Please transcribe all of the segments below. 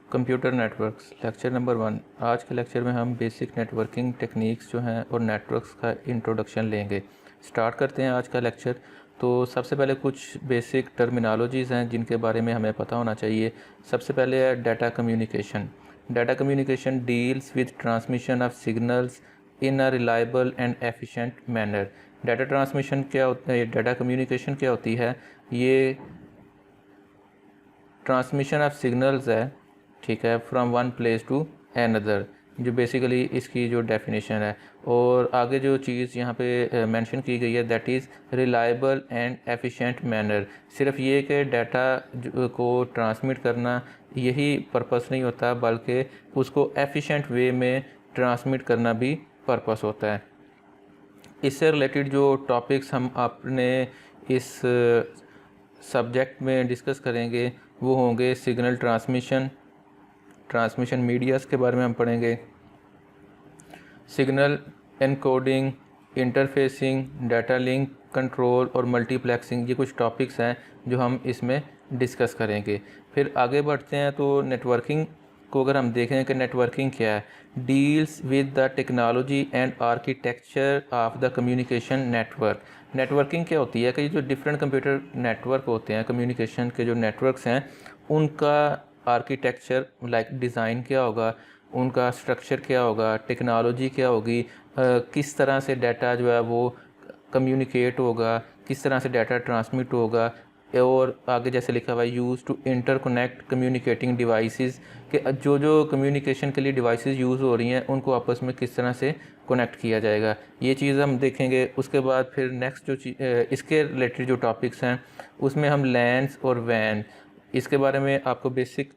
Computer networks lecture number 1। आज के lecture में हम बेसिक नेटवर्किंग टेक्निक्स जो हैं और नेटवर्क्स का इंट्रोडक्शन लेंगे। स्टार्ट करते हैं आज का लेक्चर। तो सबसे पहले कुछ बेसिक टर्मिनोलॉजीज़ हैं जिनके बारे में हमें पता होना चाहिए। सबसे पहले है data communication. Data communication deals with transmission of signals in a reliable and efficient manner. Data transmission क्या होता है, डाटा कम्युनिकेशन क्या होती है? ये ट्रांसमिशन ऑफ सिग्नल्स है, ठीक है, from one place to another, जो बेसिकली इसकी जो डेफिनेशन है। और आगे जो चीज़ यहाँ पे मेंशन की गई है that is reliable and efficient manner. सिर्फ ये कि डाटा को ट्रांसमिट करना यही पर्पस नहीं होता, बल्कि उसको एफिशिएंट वे में ट्रांसमिट करना भी पर्पस होता है। इससे रिलेटेड जो टॉपिक्स हम अपने इस सब्जेक्ट में डिस्कस करेंगे वो होंगे सिग्नल ट्रांसमिशन मीडियाज़ के बारे में हम पढ़ेंगे, signal encoding, interfacing, data link control और मल्टीप्लेक्सिंग। ये कुछ टॉपिक्स हैं जो हम इसमें डिस्कस करेंगे। फिर आगे बढ़ते हैं तो नेटवर्किंग को अगर हम देखें कि नेटवर्किंग क्या है, deals with the technology and architecture of the communication network. Networking क्या होती है कि ये जो डिफरेंट कंप्यूटर नेटवर्क होते हैं, कम्युनिकेशन के जो नेटवर्क्स हैं, उनका आर्किटेक्चर लाइक डिज़ाइन क्या होगा, उनका स्ट्रक्चर क्या होगा, टेक्नोलॉजी क्या होगी, किस तरह से डाटा जो है वो कम्युनिकेट होगा, किस तरह से डाटा ट्रांसमिट होगा। और आगे जैसे लिखा हुआ है used to interconnect communicating devices, कि जो कम्युनिकेशन के लिए डिवाइसेस यूज़ हो रही हैं उनको आपस में किस तरह से कनेक्ट किया जाएगा, ये चीज़ हम देखेंगे। उसके बाद फिर नेक्स्ट जो इसके रिलेटेड जो टॉपिक्स हैं उसमें हम लैन्स और वैन, इसके बारे में आपको बेसिक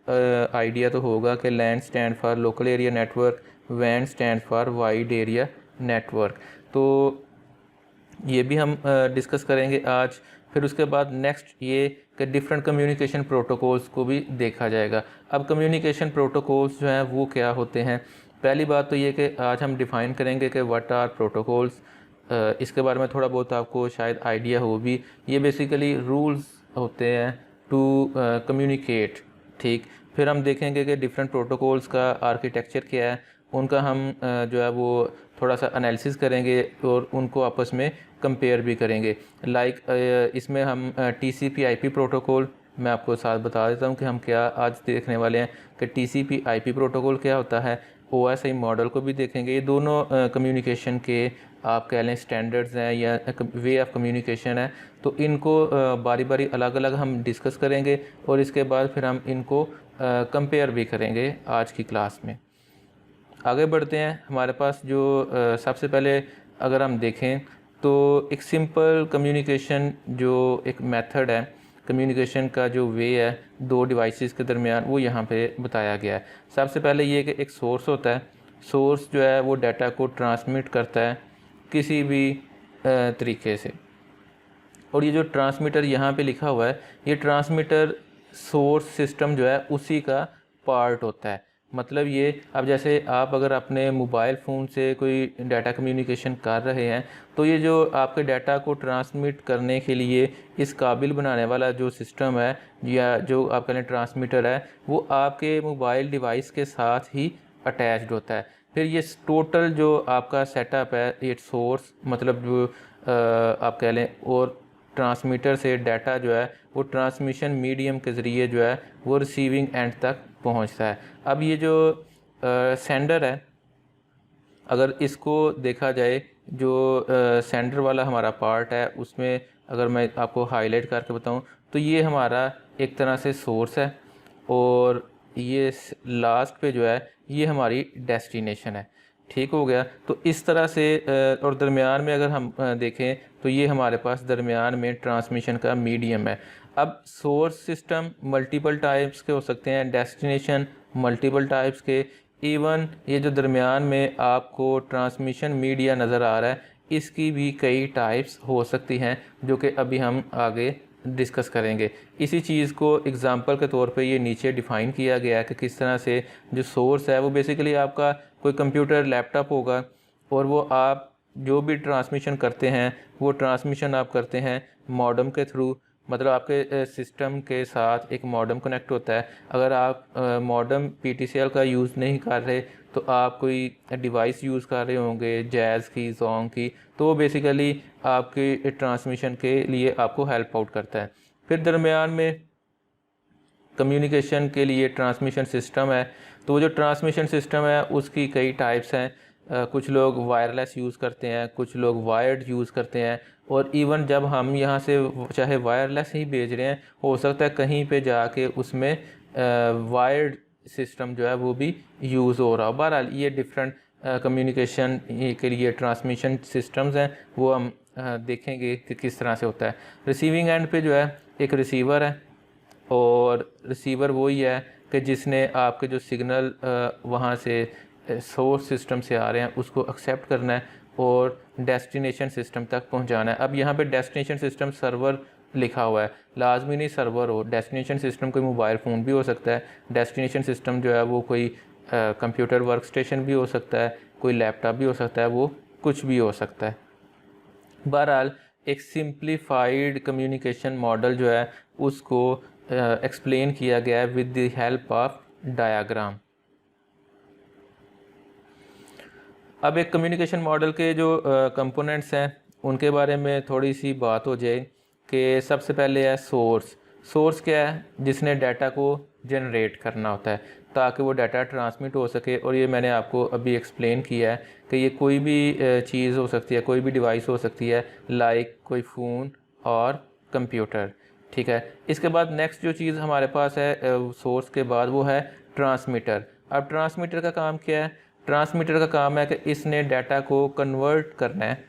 आइडिया तो होगा कि LAN stand for local area network, वैन stand for wide area network. तो ये भी हम डिस्कस करेंगे आज। फिर उसके बाद नेक्स्ट ये कि डिफरेंट कम्युनिकेशन प्रोटोकॉल्स को भी देखा जाएगा। अब कम्युनिकेशन प्रोटोकॉल्स जो हैं वो क्या होते हैं? पहली बात तो ये कि आज हम डिफ़ाइन करेंगे कि व्हाट आर प्रोटोकॉल्स। इसके बारे में थोड़ा बहुत आपको शायद आइडिया हो भी। ये बेसिकली रूल्स होते हैं टू कम्युनिकेट, ठीक। फिर हम देखेंगे कि डिफरेंट प्रोटोकॉल्स का आर्किटेक्चर क्या है, उनका हम जो है वो थोड़ा सा एनालिसिस करेंगे और उनको आपस में कंपेयर भी करेंगे। लाइक इसमें हम TCP IP प्रोटोकॉल, मैं आपको साथ बता देता हूँ कि हम क्या आज देखने वाले हैं कि TCP IP प्रोटोकॉल क्या होता है। OSI मॉडल को भी देखेंगे। ये दोनों कम्युनिकेशन के आप कह लें स्टैंडर्ड्स हैं या वे ऑफ कम्युनिकेशन है। तो इनको बारी बारी अलग अलग हम डिस्कस करेंगे और इसके बाद फिर हम इनको कंपेयर भी करेंगे आज की क्लास में। आगे बढ़ते हैं। हमारे पास जो सबसे पहले अगर हम देखें तो एक सिंपल कम्युनिकेशन जो एक मेथड है, कम्युनिकेशन का जो वे है दो डिवाइसेस के दरमियान, वो यहाँ पे बताया गया है। सबसे पहले ये कि एक सोर्स होता है। सोर्स जो है वो डाटा को ट्रांसमिट करता है किसी भी तरीके से। और ये जो ट्रांसमीटर यहाँ पे लिखा हुआ है, ये ट्रांसमीटर सोर्स सिस्टम जो है उसी का पार्ट होता है। मतलब ये अब जैसे आप अगर अपने मोबाइल फ़ोन से कोई डाटा कम्युनिकेशन कर रहे हैं तो ये जो आपके डाटा को ट्रांसमिट करने के लिए इस काबिल बनाने वाला जो सिस्टम है या जो आप कह लें ट्रांसमीटर है, वो आपके मोबाइल डिवाइस के साथ ही अटैच्ड होता है। फिर ये टोटल जो आपका सेटअप है, ये सोर्स मतलब जो आप कह लें, और ट्रांसमीटर से डाटा जो है वो ट्रांसमिशन मीडियम के ज़रिए जो है वो रिसीविंग एंड तक पहुंचता है। अब ये जो सेंडर है, अगर इसको देखा जाए, जो सेंडर वाला हमारा पार्ट है उसमें अगर मैं आपको हाईलाइट करके बताऊं तो ये हमारा एक तरह से सोर्स है और ये लास्ट पे जो है ये हमारी डेस्टिनेशन है। ठीक हो गया। तो इस तरह से और दरमियान में अगर हम देखें तो ये हमारे पास दरमियान में ट्रांसमिशन का मीडियम है। अब सोर्स सिस्टम मल्टीपल टाइप्स के हो सकते हैं, डेस्टिनेशन मल्टीपल टाइप्स के, इवन ये जो दरमियान में आपको ट्रांसमिशन मीडिया नज़र आ रहा है इसकी भी कई टाइप्स हो सकती हैं जो कि अभी हम आगे डिस्कस करेंगे। इसी चीज़ को एग्जांपल के तौर पे ये नीचे डिफ़ाइन किया गया है कि किस तरह से जो सोर्स है वो बेसिकली आपका कोई कंप्यूटर लैपटॉप होगा और वो आप जो भी ट्रांसमिशन करते हैं वो ट्रांसमिशन आप करते हैं मॉडेम के थ्रू। मतलब आपके सिस्टम के साथ एक मॉडेम कनेक्ट होता है। अगर आप मॉडेम PTCL का यूज़ नहीं कर रहे तो आप कोई डिवाइस यूज़ कर रहे होंगे जैज़ की, जोंग की, तो वो बेसिकली आपके ट्रांसमिशन के लिए आपको हेल्प आउट करता है। फिर दरमियान में कम्युनिकेशन के लिए ट्रांसमिशन सिस्टम है। तो वो जो ट्रांसमिशन सिस्टम है उसकी कई टाइप्स हैं। कुछ लोग वायरलेस यूज़ करते हैं, कुछ लोग वायर्ड यूज़ करते हैं, और इवन जब हम यहाँ से चाहे वायरलेस ही भेज रहे हैं, हो सकता है कहीं पे जाके उसमें वायर्ड सिस्टम जो है वो भी यूज़ हो रहा हो। बहरहाल ये डिफरेंट कम्युनिकेशन के लिए ट्रांसमिशन सिस्टम्स हैं, वो हम देखेंगे कि किस तरह से होता है। रिसीविंग एंड पे जो है एक रिसीवर है, और रिसीवर वही है कि जिसने आपके जो सिग्नल वहाँ से सोर्स सिस्टम से आ रहे हैं उसको एक्सेप्ट करना है और डेस्टिनेशन सिस्टम तक पहुँचाना है। अब यहाँ पे डेस्टिनेशन सिस्टम सर्वर लिखा हुआ है, लाजमी नहीं सर्वर हो। डेस्टिनेशन सिस्टम कोई मोबाइल फ़ोन भी हो सकता है, डेस्टिनेशन सिस्टम जो है वो कोई कंप्यूटर वर्क स्टेशन भी हो सकता है, कोई लैपटॉप भी हो सकता है, वो कुछ भी हो सकता है। बहरहाल एक सिंप्लीफाइड कम्युनिकेशन मॉडल जो है उसको एक्सप्लेन किया गया है with the help of diagram. अब एक कम्युनिकेशन मॉडल के जो कंपोनेंट्स हैं उनके बारे में थोड़ी सी बात हो जाए कि सबसे पहले है सोर्स। सोर्स क्या है? जिसने डाटा को जनरेट करना होता है ताकि वो डाटा ट्रांसमिट हो सके, और ये मैंने आपको अभी एक्सप्लेन किया है कि ये कोई भी चीज़ हो सकती है, कोई भी डिवाइस हो सकती है, लाइक कोई फ़ोन और कंप्यूटर। ठीक है, इसके बाद नेक्स्ट जो चीज़ हमारे पास है सोर्स के बाद, वो है ट्रांसमीटर। अब ट्रांसमीटर का काम क्या है? ट्रांसमीटर का काम है कि इसने डाटा को कन्वर्ट करना है।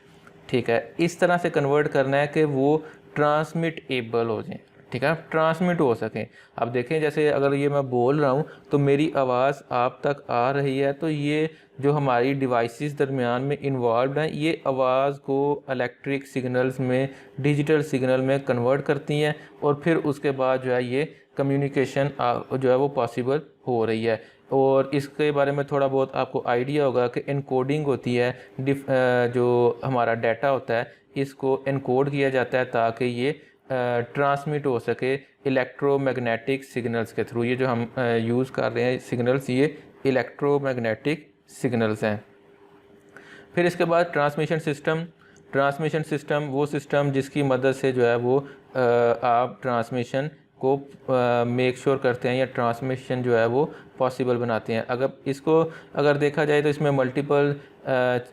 ठीक है, इस तरह से कन्वर्ट करना है कि वो ट्रांसमिट एबल हो जाए। ठीक है, ट्रांसमिट हो सकें। अब देखें, जैसे अगर ये मैं बोल रहा हूँ तो मेरी आवाज़ आप तक आ रही है, तो ये जो हमारी डिवाइसेस दरमियान में इन्वॉल्व हैं, ये आवाज़ को इलेक्ट्रिक सिग्नल्स में, डिजिटल सिग्नल में कन्वर्ट करती हैं, और फिर उसके बाद जो है ये कम्युनिकेशन जो है वो पॉसिबल हो रही है। और इसके बारे में थोड़ा बहुत आपको आइडिया होगा कि इनकोडिंग होती है, जो हमारा डाटा होता है इसको इनकोड किया जाता है ताकि ये ट्रांसमिट हो सके इलेक्ट्रोमैग्नेटिक सिग्नल्स के थ्रू। ये जो हम यूज़ कर रहे हैं सिग्नल्स, ये इलेक्ट्रोमैग्नेटिक सिग्नल्स हैं। फिर इसके बाद ट्रांसमिशन सिस्टम। ट्रांसमिशन सिस्टम वो सिस्टम जिसकी मदद से जो है वो आप ट्रांसमिशन को मेक श्योर करते हैं या ट्रांसमिशन जो है वो पॉसिबल बनाते हैं। अगर देखा जाए तो इसमें मल्टीपल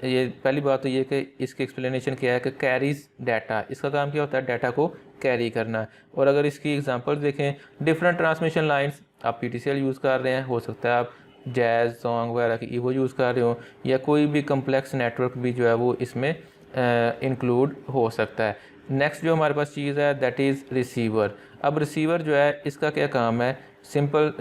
ये पहली बात तो ये कि इसकी एक्सप्लेनेशन क्या है कि कैरीज डाटा। इसका काम क्या होता है? डाटा को कैरी करना। और अगर इसकी एग्जांपल देखें, डिफरेंट ट्रांसमिशन लाइंस, आप PTCL यूज़ कर रहे हैं, हो सकता है आप जैज़, सॉन्ग वगैरह की वो यूज़ कर रहे हो, या कोई भी कम्प्लेक्स नेटवर्क भी जो है वो इसमें इंक्लूड हो सकता है। नेक्स्ट जो हमारे पास चीज़ है दैट इज़ रिसीवर। अब रिसीवर जो है इसका क्या काम है? सिंपल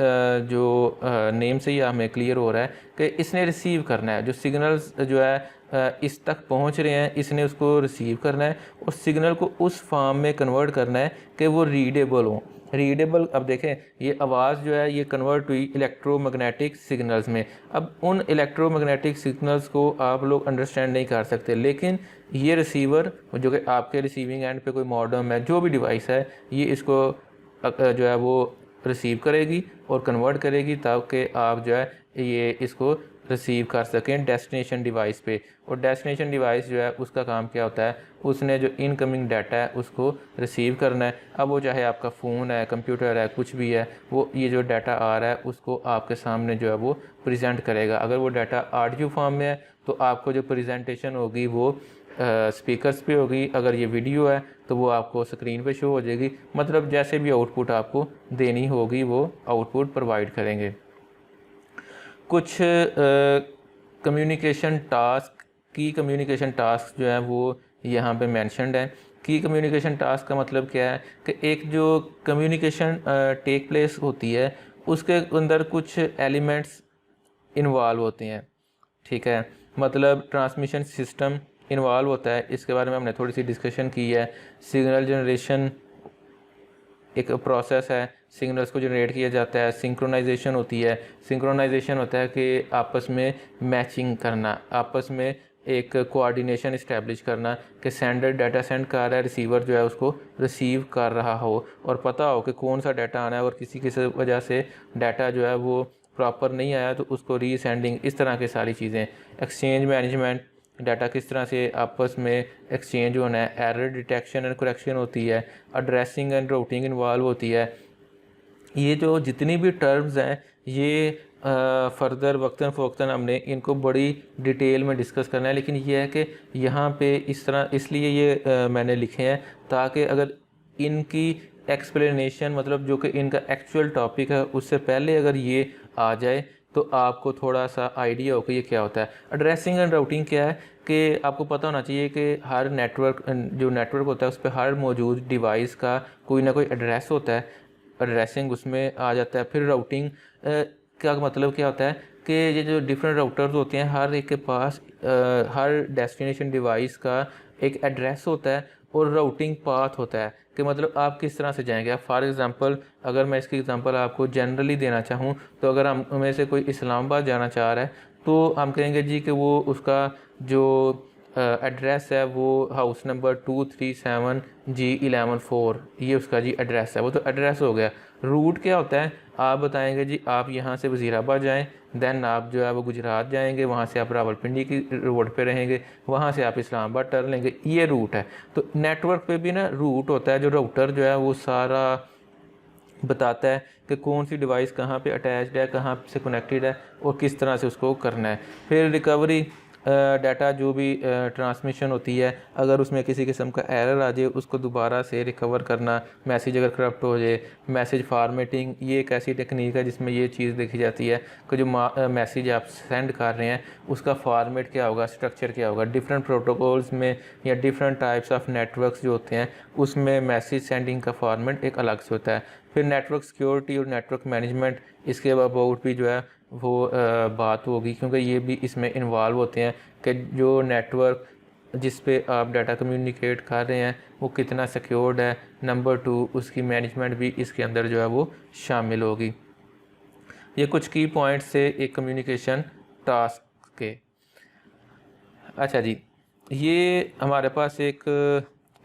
जो नेम से ही हमें क्लियर हो रहा है कि इसने रिसीव करना है। जो सिग्नल्स जो है इस तक पहुंच रहे हैं, इसने उसको रिसीव करना है और सिग्नल को उस फॉर्म में कन्वर्ट करना है कि वो रीडेबल हो। रीडेबल, अब देखें ये आवाज़ जो है ये कन्वर्ट हुई इलेक्ट्रोमैग्नेटिक सिग्नल्स में। अब उन इलेक्ट्रोमैग्नेटिक सिग्नल्स को आप लोग अंडरस्टैंड नहीं कर सकते, लेकिन ये रिसीवर जो कि आपके रिसीविंग एंड पे कोई मॉडेम है, जो भी डिवाइस है, ये इसको जो है वो रिसीव करेगी और कन्वर्ट करेगी ताकि आप जो है ये इसको रिसीव कर सकें डेस्टिनेशन डिवाइस पे। और डेस्टिनेशन डिवाइस जो है उसका काम क्या होता है? उसने जो इनकमिंग डाटा है उसको रिसीव करना है। अब वो चाहे आपका फ़ोन है, कंप्यूटर है, कुछ भी है, वो ये जो डाटा आ रहा है उसको आपके सामने जो है वो प्रेजेंट करेगा। अगर वो डाटा ऑडियो फॉर्म में है तो आपको जो प्रेजेंटेशन होगी वो स्पीकर्स पे होगी। अगर ये वीडियो है तो वो आपको स्क्रीन पे शो हो जाएगी। मतलब जैसे भी आउटपुट आपको देनी होगी वो आउटपुट प्रोवाइड करेंगे। कुछ कम्युनिकेशन टास्क जो है वो यहाँ पे मेंशन्ड है। की कम्युनिकेशन टास्क का मतलब क्या है कि एक जो कम्युनिकेशन टेक प्लेस होती है उसके अंदर कुछ एलिमेंट्स इन्वॉल्व होते हैं। ठीक है, मतलब ट्रांसमिशन सिस्टम इन्वॉल्व होता है, इसके बारे में हमने थोड़ी सी डिस्कशन की है। सिग्नल जनरेशन एक प्रोसेस है, सिग्नल्स को जनरेट किया जाता है। सिंक्रोनाइजेशन होती है, सिंक्रोनाइजेशन होता है कि आपस में मैचिंग करना, आपस में एक कोऑर्डिनेशन इस्टेब्लिश करना कि सेंडर डाटा सेंड कर रहा है, रिसीवर जो है उसको रिसीव कर रहा हो और पता हो कि कौन सा डाटा आना है, और किसी वजह से डाटा जो है वो प्रॉपर नहीं आया तो उसको रीसेंडिंग, इस तरह की सारी चीज़ें। एक्सचेंज मैनेजमेंट, डाटा किस तरह से आपस में एक्सचेंज होना है, एरर डिटेक्शन एंड करेक्शन होती है, एड्रेसिंग एंड रूटिंग इन्वॉल्व होती है। ये जो जितनी भी टर्म्स हैं ये फर्दर वक्तन फ़वक्तन हमने इनको बड़ी डिटेल में डिस्कस करना है, लेकिन ये है कि यहाँ पे इस तरह इसलिए ये मैंने लिखे हैं ताकि अगर इनकी एक्सप्लेनेशन मतलब जो कि इनका एक्चुअल टॉपिक है उससे पहले अगर ये आ जाए तो आपको थोड़ा सा आइडिया हो कि ये क्या होता है। एड्रेसिंग एंड राउटिंग क्या है कि आपको पता होना चाहिए कि हर नेटवर्क जो नेटवर्क होता है उस पर हर मौजूद डिवाइस का कोई ना कोई एड्रेस होता है, एड्रेसिंग उसमें आ जाता है। फिर राउटिंग का मतलब क्या होता है कि ये जो डिफरेंट राउटर्स होते हैं हर एक के पास हर डेस्टिनेशन डिवाइस का एक एड्रेस होता है और राउटिंग पाथ होता है कि मतलब आप किस तरह से जाएंगे। आप फॉर एग्ज़ाम्पल अगर मैं इसकी एग्ज़ाम्पल आपको जनरली देना चाहूँ तो अगर हम में से कोई इस्लामाबाद जाना चाह रहा है तो हम कहेंगे जी कि वो उसका जो एड्रेस है वो हाउस नंबर 237G11 ये उसका जी एड्रेस है, वो तो एड्रेस हो गया। रूट क्या होता है, आप बताएंगे जी आप यहाँ से वज़ीराबाद जाएं, देन आप जो है वो गुजरात जाएंगे, वहाँ से आप रावलपिंडी की रोड पे रहेंगे, वहाँ से आप इस्लामाबाद टर्न लेंगे, ये रूट है। तो नेटवर्क पे भी ना रूट होता है, जो राउटर जो है वो सारा बताता है कि कौन सी डिवाइस कहाँ पे अटैच्ड है, कहाँ से कनेक्टेड है और किस तरह से उसको करना है। फिर रिकवरी डाटा जो भी ट्रांसमिशन होती है, अगर उसमें किसी किस्म का एरर आ जाए उसको दोबारा से रिकवर करना, मैसेज अगर करप्ट हो जाए, मैसेज फॉर्मेटिंग, ये एक ऐसी टेक्निक है जिसमें ये चीज़ देखी जाती है कि जो मैसेज आप सेंड कर रहे हैं उसका फॉर्मेट क्या होगा, स्ट्रक्चर क्या होगा। डिफरेंट प्रोटोकॉल्स में या डिफरेंट टाइप्स ऑफ नेटवर्क्स जो होते हैं उसमें मैसेज सेंडिंग का फॉर्मेट एक अलग से होता है। फिर नेटवर्क सिक्योरिटी और नेटवर्क मैनेजमेंट, इसके अबाउट भी जो है वो बात होगी, क्योंकि ये भी इसमें इन्वॉल्व होते हैं कि जो नेटवर्क जिस पे आप डाटा कम्युनिकेट कर रहे हैं वो कितना सिक्योर्ड है। नंबर 2 उसकी मैनेजमेंट भी इसके अंदर जो है वो शामिल होगी। ये कुछ की पॉइंट्स से एक कम्युनिकेशन टास्क के। अच्छा जी, ये हमारे पास एक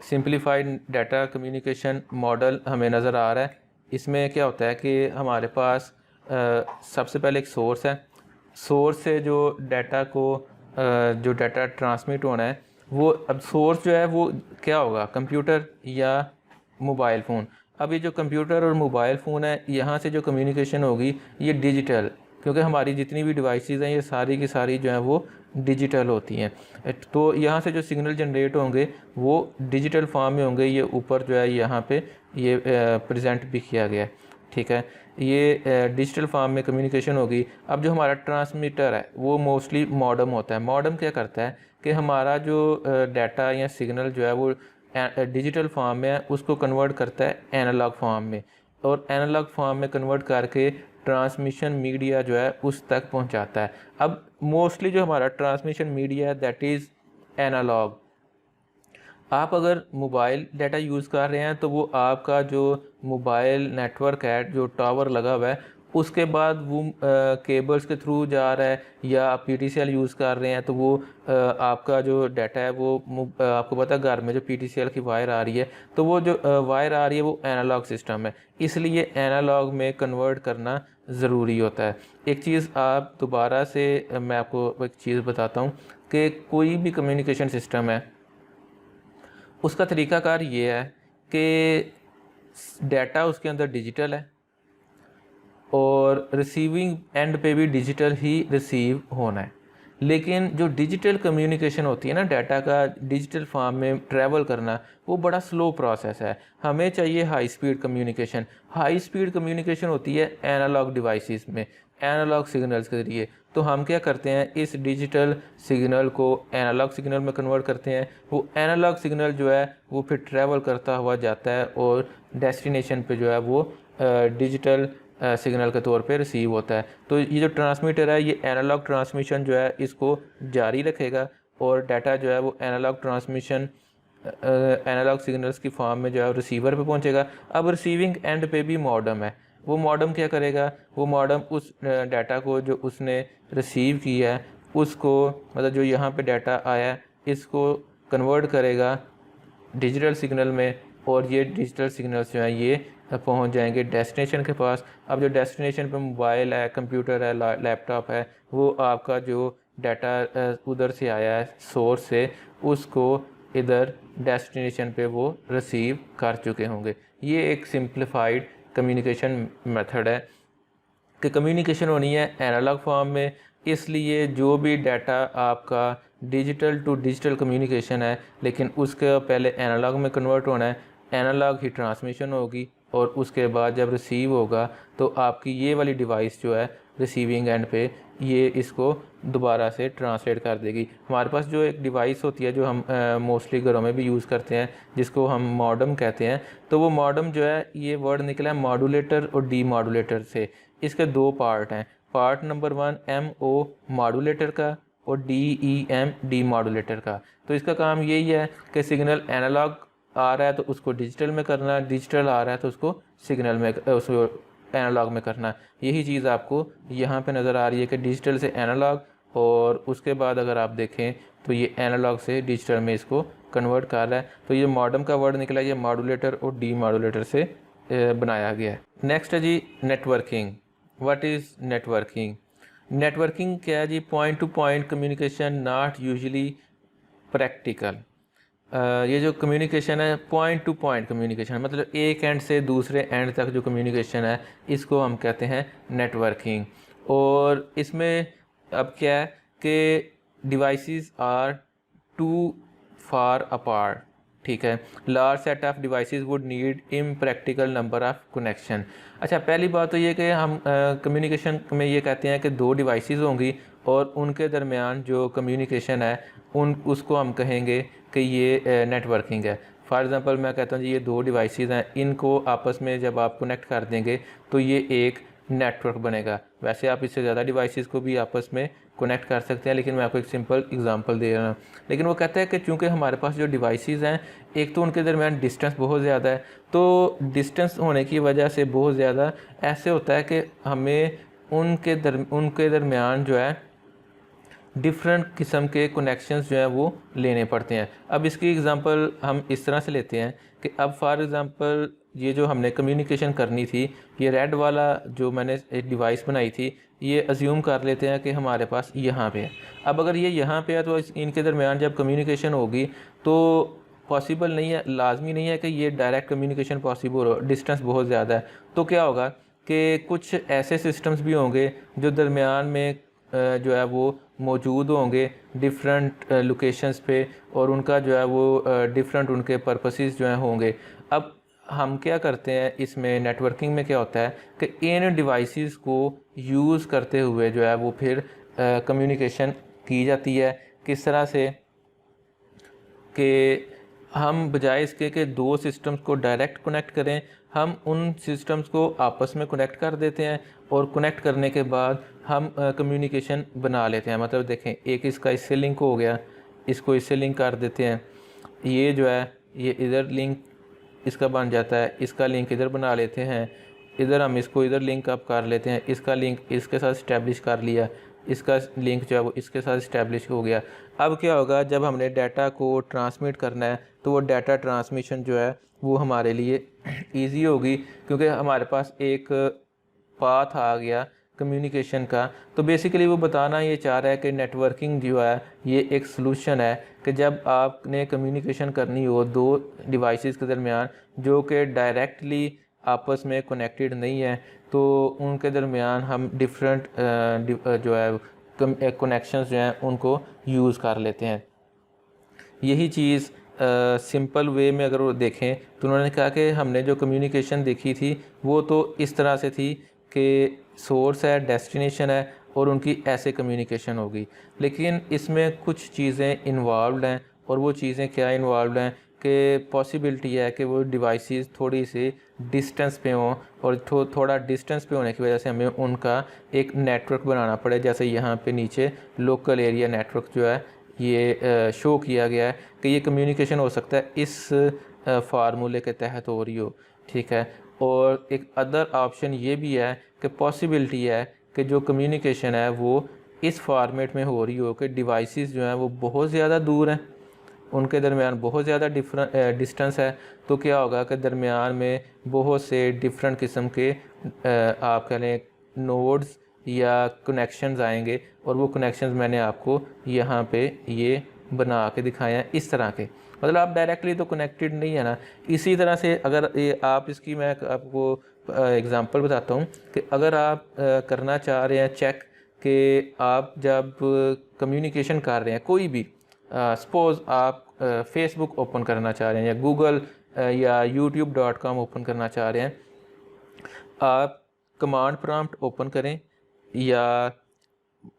सिंप्लीफाइड डाटा कम्युनिकेशन मॉडल हमें नज़र आ रहा है। इसमें क्या होता है कि हमारे पास सबसे पहले एक सोर्स है, सोर्स से जो डाटा को जो डाटा ट्रांसमिट होना है वो अब सोर्स जो है वो क्या होगा, कंप्यूटर या मोबाइल फ़ोन। अब ये जो कंप्यूटर और मोबाइल फ़ोन है यहाँ से जो कम्युनिकेशन होगी ये डिजिटल, क्योंकि हमारी जितनी भी डिवाइसेस हैं ये सारी की सारी जो है वो डिजिटल होती हैं। तो यहाँ से जो सिग्नल जनरेट होंगे वो डिजिटल फॉर्म में होंगे। ये ऊपर जो है यहाँ पे ये प्रेजेंट भी किया गया है, ठीक है। ये डिजिटल फॉर्म में कम्युनिकेशन होगी। अब जो हमारा ट्रांसमीटर है वो मोस्टली मॉडम होता है। मॉडम क्या करता है कि हमारा जो डाटा या सिग्नल जो है वो डिजिटल फॉर्म में है उसको कन्वर्ट करता है एनालॉग फॉर्म में, और एनालॉग फॉर्म में कन्वर्ट करके ट्रांसमिशन मीडिया जो है उस तक पहुंचाता है। अब मोस्टली जो हमारा ट्रांसमिशन मीडिया है दैट इज़ एनालॉग। आप अगर मोबाइल डाटा यूज़ कर रहे हैं तो वो आपका जो मोबाइल नेटवर्क है, जो टावर लगा हुआ है, उसके बाद वो केबल्स के थ्रू जा रहा है, या आप PTCL यूज़ कर रहे हैं तो वो आपका जो डाटा है वो आपको पता है घर में जो PTCL की वायर आ रही है तो वो जो वायर आ रही है वो एनालॉग सिस्टम है, इसलिए एनालॉग में कन्वर्ट करना ज़रूरी होता है। एक चीज़ आप दोबारा से मैं आपको एक चीज़ बताता हूँ कि कोई भी कम्युनिकेशन सिस्टम है उसका तरीक़ाकार ये है कि डाटा उसके अंदर डिजिटल है और रिसीविंग एंड पे भी डिजिटल ही रिसीव होना है। लेकिन जो डिजिटल कम्युनिकेशन होती है ना, डाटा का डिजिटल फॉर्म में ट्रैवल करना, वो बड़ा स्लो प्रोसेस है। हमें चाहिए high speed communication. High speed communication होती है एनालॉग डिवाइसेस में, एनालॉग सिग्नल्स के ज़रिए। तो हम क्या करते हैं, इस डिजिटल सिग्नल को एनालॉग सिग्नल में कन्वर्ट करते हैं। वो एनालॉग सिग्नल जो है वो फिर ट्रैवल करता हुआ जाता है और डेस्टिनेशन पे जो है वो डिजिटल सिग्नल के तौर पे रिसीव होता है। तो ये जो ट्रांसमीटर है ये एनालॉग ट्रांसमिशन जो है इसको जारी रखेगा और डाटा जो है वो एनालॉग ट्रांसमिशन एनालॉग सिग्नल्स की फॉर्म में जो है रिसीवर पे पहुंचेगा। अब रिसीविंग एंड पे भी मॉडम है। वो मॉडम क्या करेगा, वो मॉडम उस डाटा को जो उसने रिसीव किया है उसको मतलब जो यहाँ पे डाटा आया है इसको कन्वर्ट करेगा डिजिटल सिग्नल में, और ये डिजिटल सिग्नल्स जो हैं ये पहुंच जाएंगे डेस्टिनेशन के पास। अब जो डेस्टिनेशन पे मोबाइल है, कंप्यूटर है, लैपटॉप है, वो आपका जो डाटा उधर से आया है सोर्स से, उसको इधर डेस्टिनेशन पे वो रिसीव कर चुके होंगे। ये एक सिंप्लीफाइड कम्युनिकेशन मेथड है कि कम्युनिकेशन होनी है एनालॉग फॉर्म में, इसलिए जो भी डाटा आपका डिजिटल टू डिजिटल कम्युनिकेशन है, लेकिन उसके पहले एनालॉग में कन्वर्ट होना है, एनालॉग ही ट्रांसमिशन होगी, और उसके बाद जब रिसीव होगा तो आपकी ये वाली डिवाइस जो है रिसीविंग एंड पे ये इसको दोबारा से ट्रांसलेट कर देगी। हमारे पास जो एक डिवाइस होती है जो हम मोस्टली घरों में भी यूज़ करते हैं, जिसको हम मॉडम कहते हैं, तो वो मॉडम जो है ये वर्ड निकला है मॉडुलेटर और डी मॉडुलेटर से। इसके दो पार्ट हैं, पार्ट नंबर 1 MO मॉडुलेटर का और DEM डी मॉडुलेटर का। तो इसका काम यही है कि सिग्नल एनालॉग आ रहा है तो उसको डिजिटल में करना, डिजिटल आ रहा है तो उसको सिग्नल में उसको एनालॉग में करना। यही चीज़ आपको यहाँ पे नज़र आ रही है कि डिजिटल से एनालॉग, और उसके बाद अगर आप देखें तो ये एनालॉग से डिजिटल में इसको कन्वर्ट कर रहा है। तो ये मॉडम का वर्ड निकला, ये मॉडुलेटर और डी मॉडुलेटर से बनाया गया है। नेक्स्ट है जी networking. What is networking? Networking क्या है जी? Point to point communication, not usually practical. ये जो कम्युनिकेशन है पॉइंट टू पॉइंट कम्युनिकेशन, मतलब एक एंड से दूसरे एंड तक जो कम्युनिकेशन है इसको हम कहते हैं नेटवर्किंग। और इसमें अब क्या है कि devices are too far apart, ठीक है। Large set of devices would need impractical number of connection. अच्छा, पहली बात तो ये कि हम कम्युनिकेशन में ये कहते हैं कि दो डिवाइसेस होंगी और उनके दरमियान जो कम्युनिकेशन है उसको हम कहेंगे कि ये नेटवर्किंग है। फॉर एग्ज़ाम्पल मैं कहता हूँ जी ये दो डिवाइसेस हैं, इनको आपस में जब आप कनेक्ट कर देंगे तो ये एक नेटवर्क बनेगा। वैसे आप इससे ज़्यादा डिवाइसेस को भी आपस में कनेक्ट कर सकते हैं, लेकिन मैं आपको एक सिंपल एग्जांपल दे रहा हूँ। लेकिन वो कहता है कि चूँकि हमारे पास जो डिवाइसेस हैं, एक तो उनके दरमियान डिस्टेंस बहुत ज़्यादा है, तो डिस्टेंस होने की वजह से बहुत ज़्यादा ऐसे होता है कि हमें उनके दरमियान जो है डिफरेंट किस्म के कनेक्शंस जो है वो लेने पड़ते हैं। अब इसकी एग्ज़ाम्पल हम इस तरह से लेते हैं कि अब फॉर एग्ज़ाम्पल ये जो हमने कम्युनिकेशन करनी थी, ये रेड वाला जो मैंने एक डिवाइस बनाई थी, ये अज्यूम कर लेते हैं कि हमारे पास यहाँ पे है। अब अगर ये यहाँ पे है तो इनके दरमियान जब कम्युनिकेशन होगी तो पॉसिबल नहीं है, लाजमी नहीं है कि ये डायरेक्ट कम्युनिकेशन पॉसिबल हो, डिस्टेंस बहुत ज़्यादा है। तो क्या होगा कि कुछ ऐसे सिस्टम्स भी होंगे जो दरमियान में जो है वो मौजूद होंगे डिफरेंट लोकेशंस पे, और उनका जो है वो डिफरेंट उनके पर्पसेस जो हैं होंगे। अब हम क्या करते हैं इसमें नेटवर्किंग में क्या होता है कि इन डिवाइसेस को यूज़ करते हुए जो है वो फिर कम्युनिकेशन की जाती है। किस तरह से कि हम बजाय इसके कि दो सिस्टम्स को डायरेक्ट कनेक्ट करें, हम उन सिस्टम्स को आपस में कनेक्ट कर देते हैं, और कनेक्ट करने के बाद हम कम्युनिकेशन बना लेते हैं। मतलब देखें, एक इसका इससे लिंक हो गया, इसको इससे लिंक कर देते हैं, ये जो है ये इधर लिंक इसका बन जाता है, इसका लिंक इधर बना लेते हैं, इधर हम इसको इधर लिंक अप कर लेते हैं, इसका लिंक इसके साथ इस्टेब्लिश कर लिया, इसका लिंक जो है वो इसके साथ इस्टेब्लिश हो गया। अब क्या होगा, जब हमने डाटा को ट्रांसमिट करना है तो वो डाटा ट्रांसमिशन जो है वो हमारे लिए इजी होगी, क्योंकि हमारे पास एक पाथ आ गया कम्युनिकेशन का। तो बेसिकली वो बताना ये चाह रहा है कि नेटवर्किंग जो है ये एक सलूशन है कि जब आपने कम्युनिकेशन करनी हो दो डिवाइसेस के दरमियान जो कि डायरेक्टली आपस में कनेक्टेड नहीं है, तो उनके दरमियान हम डिफरेंट जो है कनेक्शंस जो हैं उनको यूज़ कर लेते हैं। यही चीज़ सिंपल वे में अगर वो देखें तो उन्होंने कहा कि हमने जो कम्युनिकेशन देखी थी वो तो इस तरह से थी कि सोर्स है, डेस्टिनेशन है, और उनकी ऐसे कम्युनिकेशन होगी। लेकिन इसमें कुछ चीज़ें इन्वॉल्व हैं, और वो चीज़ें क्या इन्वॉल्व हैं कि पॉसिबिलिटी है कि वो डिवाइसेस थोड़ी सी डिस्टेंस पे हों, और थोड़ा डिस्टेंस पे होने की वजह से हमें उनका एक नेटवर्क बनाना पड़े। जैसे यहाँ पे नीचे लोकल एरिया नेटवर्क जो है ये शो किया गया है कि ये कम्युनिकेशन हो सकता है इस फार्मूले के तहत हो रही हो, ठीक है। और एक अदर ऑप्शन ये भी है कि पॉसिबिलिटी है कि जो कम्युनिकेशन है वो इस फॉर्मेट में हो रही हो कि डिवाइसेस जो हैं वो बहुत ज़्यादा दूर हैं, उनके दरमियान बहुत ज़्यादा डिस्टेंस है, तो क्या होगा कि दरमियान में बहुत से डिफरेंट किस्म के आप कह लें नोड्स या कनेक्शंस आएंगे, और वो कनेक्शंस मैंने आपको यहाँ पे ये बना के दिखाए हैं इस तरह के। मतलब आप डायरेक्टली तो कनेक्टेड नहीं है ना। इसी तरह से अगर आप इसकी मैं आपको एग्ज़ाम्पल बताता हूँ कि अगर आप करना चाह रहे हैं चेक कि आप जब कम्युनिकेशन कर रहे हैं कोई भी, सपोज़ आप फेसबुक ओपन करना चाह रहे हैं या गूगल या youtube.com ओपन करना चाह रहे हैं, आप कमांड प्रॉम्प्ट ओपन करें, या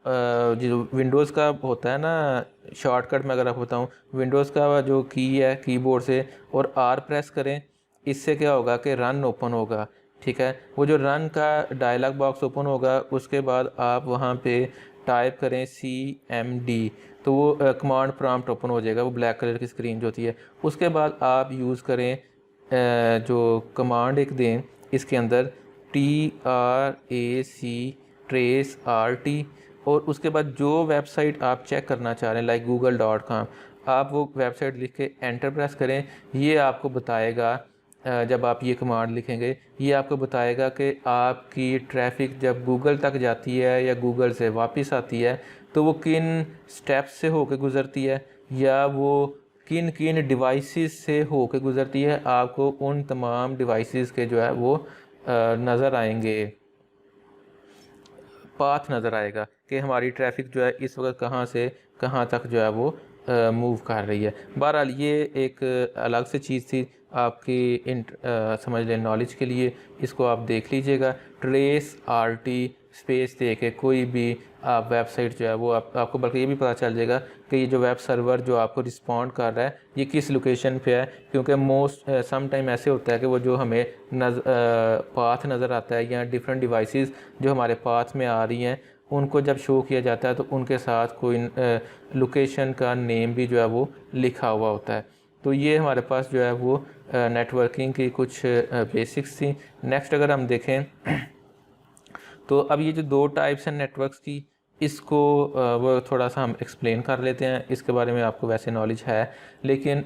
जो विंडोज़ का होता है ना शॉर्टकट में अगर आपको बताऊं, विंडोज़ का जो की है कीबोर्ड से और आर प्रेस करें, इससे क्या होगा कि रन ओपन होगा। ठीक है, वो जो रन का डायलॉग बॉक्स ओपन होगा, उसके बाद आप वहाँ पे टाइप करें CMD, तो वो कमांड प्रॉम्प्ट ओपन हो जाएगा, वो ब्लैक कलर की स्क्रीन जो होती है। उसके बाद आप यूज़ करें जो कमांड एक दें इसके अंदर TRAC और उसके बाद जो वेबसाइट आप चेक करना चाह रहे हैं लाइक google.com, आप वो वेबसाइट लिख के एंटर प्रेस करें। ये आपको बताएगा, जब आप ये कमांड लिखेंगे ये आपको बताएगा कि आपकी ट्रैफिक जब गूगल तक जाती है या गूगल से वापस आती है तो वो किन स्टेप्स से होकर गुज़रती है, या वो किन किन डिवाइसेस से होकर गुज़रती है। आपको उन तमाम डिवाइसेस के जो है वो नज़र आएंगे, पाथ नज़र आएगा कि हमारी ट्रैफिक जो है इस वक्त कहाँ से कहाँ तक जो है वो मूव कर रही है। बहरहाल ये एक अलग से चीज़ थी आपकी समझ लें नॉलेज के लिए, इसको आप देख लीजिएगा। ट्रेस RT स्पेस दे के कोई भी आप वेबसाइट जो है वो आपको बल्कि ये भी पता चल जाएगा कि ये जो वेब सर्वर जो आपको रिस्पॉन्ड कर रहा है ये किस लोकेशन पे है, क्योंकि मोस्ट सम टाइम ऐसे होता है कि वो जो हमें पाथ नज़र आता है या डिफरेंट डिवाइसेस जो हमारे पाथ में आ रही हैं उनको जब शो किया जाता है तो उनके साथ कोई लोकेशन का नेम भी जो है वो लिखा हुआ होता है। तो ये हमारे पास जो है वो नेटवर्किंग की कुछ बेसिक्स थी। नेक्स्ट अगर हम देखें तो अब ये जो दो टाइप्स हैं नेटवर्क्स की, इसको वो थोड़ा सा हम एक्सप्लेन कर लेते हैं। इसके बारे में आपको वैसे नॉलेज है, लेकिन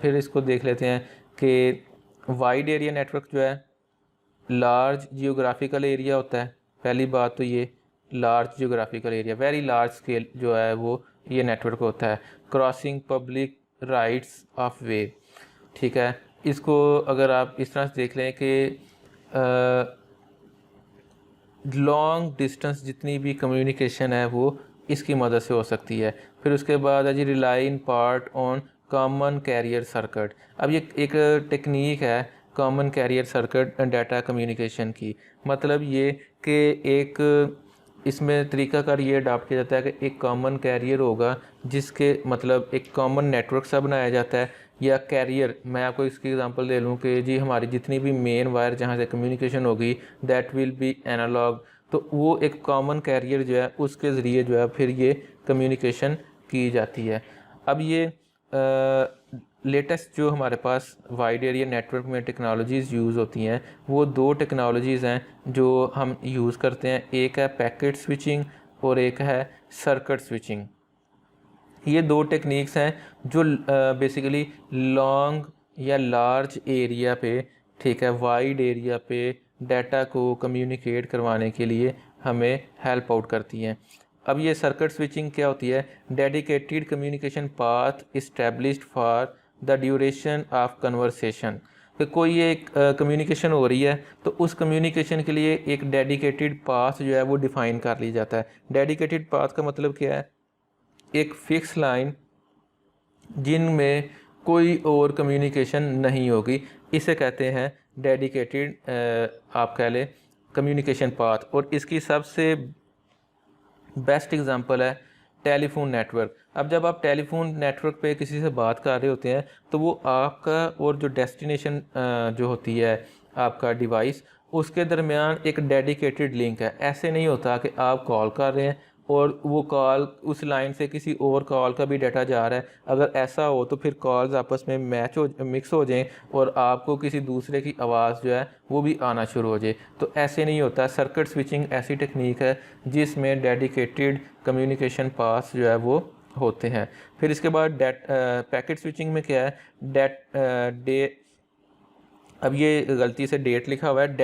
फिर इसको देख लेते हैं कि वाइड एरिया नेटवर्क जो है लार्ज जियोग्राफिकल एरिया होता है। पहली बात तो ये large geographical area, very large scale जो है वो ये नेटवर्क होता है। क्रॉसिंग पब्लिक राइट्स ऑफ वे, ठीक है। इसको अगर आप इस तरह से देख लें कि लॉन्ग डिस्टेंस जितनी भी कम्युनिकेशन है वो इसकी मदद से हो सकती है। फिर उसके बाद है जी rely in part on common carrier circuit. अब ये एक टेक्निक है common carrier circuit data communication की। मतलब ये कि एक इसमें तरीक़ाकार ये अडॉप्ट किया जाता है कि एक कॉमन कैरियर होगा जिसके मतलब एक कॉमन नेटवर्क सा बनाया जाता है, या कैरियर। मैं आपको इसकी एग्जांपल दे लूँ कि जी हमारी जितनी भी मेन वायर जहाँ से कम्युनिकेशन होगी दैट विल बी एनालॉग, तो वो एक कॉमन कैरियर जो है उसके ज़रिए जो है फिर ये कम्युनिकेशन की जाती है। अब ये लेटेस्ट जो हमारे पास वाइड एरिया नेटवर्क में टेक्नोलॉजीज़ यूज़ होती हैं वो दो टेक्नोलॉजीज़ हैं जो हम यूज़ करते हैं। एक है पैकेट स्विचिंग और एक है सर्किट स्विचिंग। ये दो टेक्निक्स हैं जो बेसिकली लॉन्ग या लार्ज एरिया पे, ठीक है, वाइड एरिया पे डाटा को कम्युनिकेट करवाने के लिए हमें हेल्प आउट करती हैं। अब ये सर्किट स्विचिंग क्या होती है? Dedicated communication path established for the duration of conversation. कि कोई एक कम्युनिकेशन हो रही है तो उस कम्युनिकेशन के लिए एक डेडिकेटेड पाथ जो है वो डिफ़ाइन कर ली जाता है। डेडिकेटेड पाथ का मतलब क्या है? एक फ़िक्स लाइन जिनमें कोई और कम्युनिकेशन नहीं होगी, इसे कहते हैं डेडिकेटेड आप कह लें कम्युनिकेशन पाथ। और इसकी सबसे बेस्ट एग्जांपल है टेलीफोन नेटवर्क। अब जब आप टेलीफोन नेटवर्क पे किसी से बात कर रहे होते हैं तो वो आपका और जो डेस्टिनेशन जो होती है आपका डिवाइस, उसके दरमियान एक डेडिकेटेड लिंक है। ऐसे नहीं होता कि आप कॉल कर रहे हैं और वो कॉल उस लाइन से किसी और कॉल का भी डाटा जा रहा है, अगर ऐसा हो तो फिर कॉल्स आपस में मिक्स हो जाएं और आपको किसी दूसरे की आवाज़ जो है वो भी आना शुरू हो जाए। तो ऐसे नहीं होता। सर्किट स्विचिंग ऐसी टेक्निक है जिसमें डेडिकेटेड कम्युनिकेशन पास जो है वो होते हैं। फिर इसके बाद पैकेट स्विचिंग में क्या है, अब ये गलती से डेट लिखा हुआ है,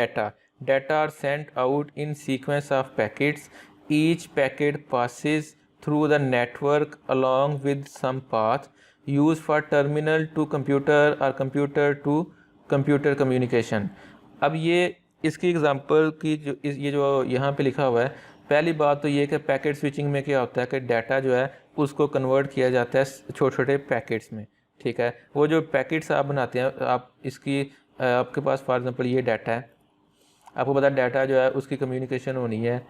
data are sent out in sequence of packets, each packet passes through the network along with some path used for terminal to computer और कंप्यूटर टू कंप्यूटर कम्युनिकेशन। अब ये इसकी एग्जांपल की ये जो यहाँ पे लिखा हुआ है, पहली बात तो ये कि पैकेट स्विचिंग में क्या होता है कि डाटा जो है उसको कन्वर्ट किया जाता है छोटे छोटे पैकेट्स में। ठीक है, वो जो पैकेट्स आप बनाते हैं, आप इसकी आपके पास फॉर एग्जांपल ये डाटा है, आपको पता है डाटा जो है उसकी कम्युनिकेशन होनी है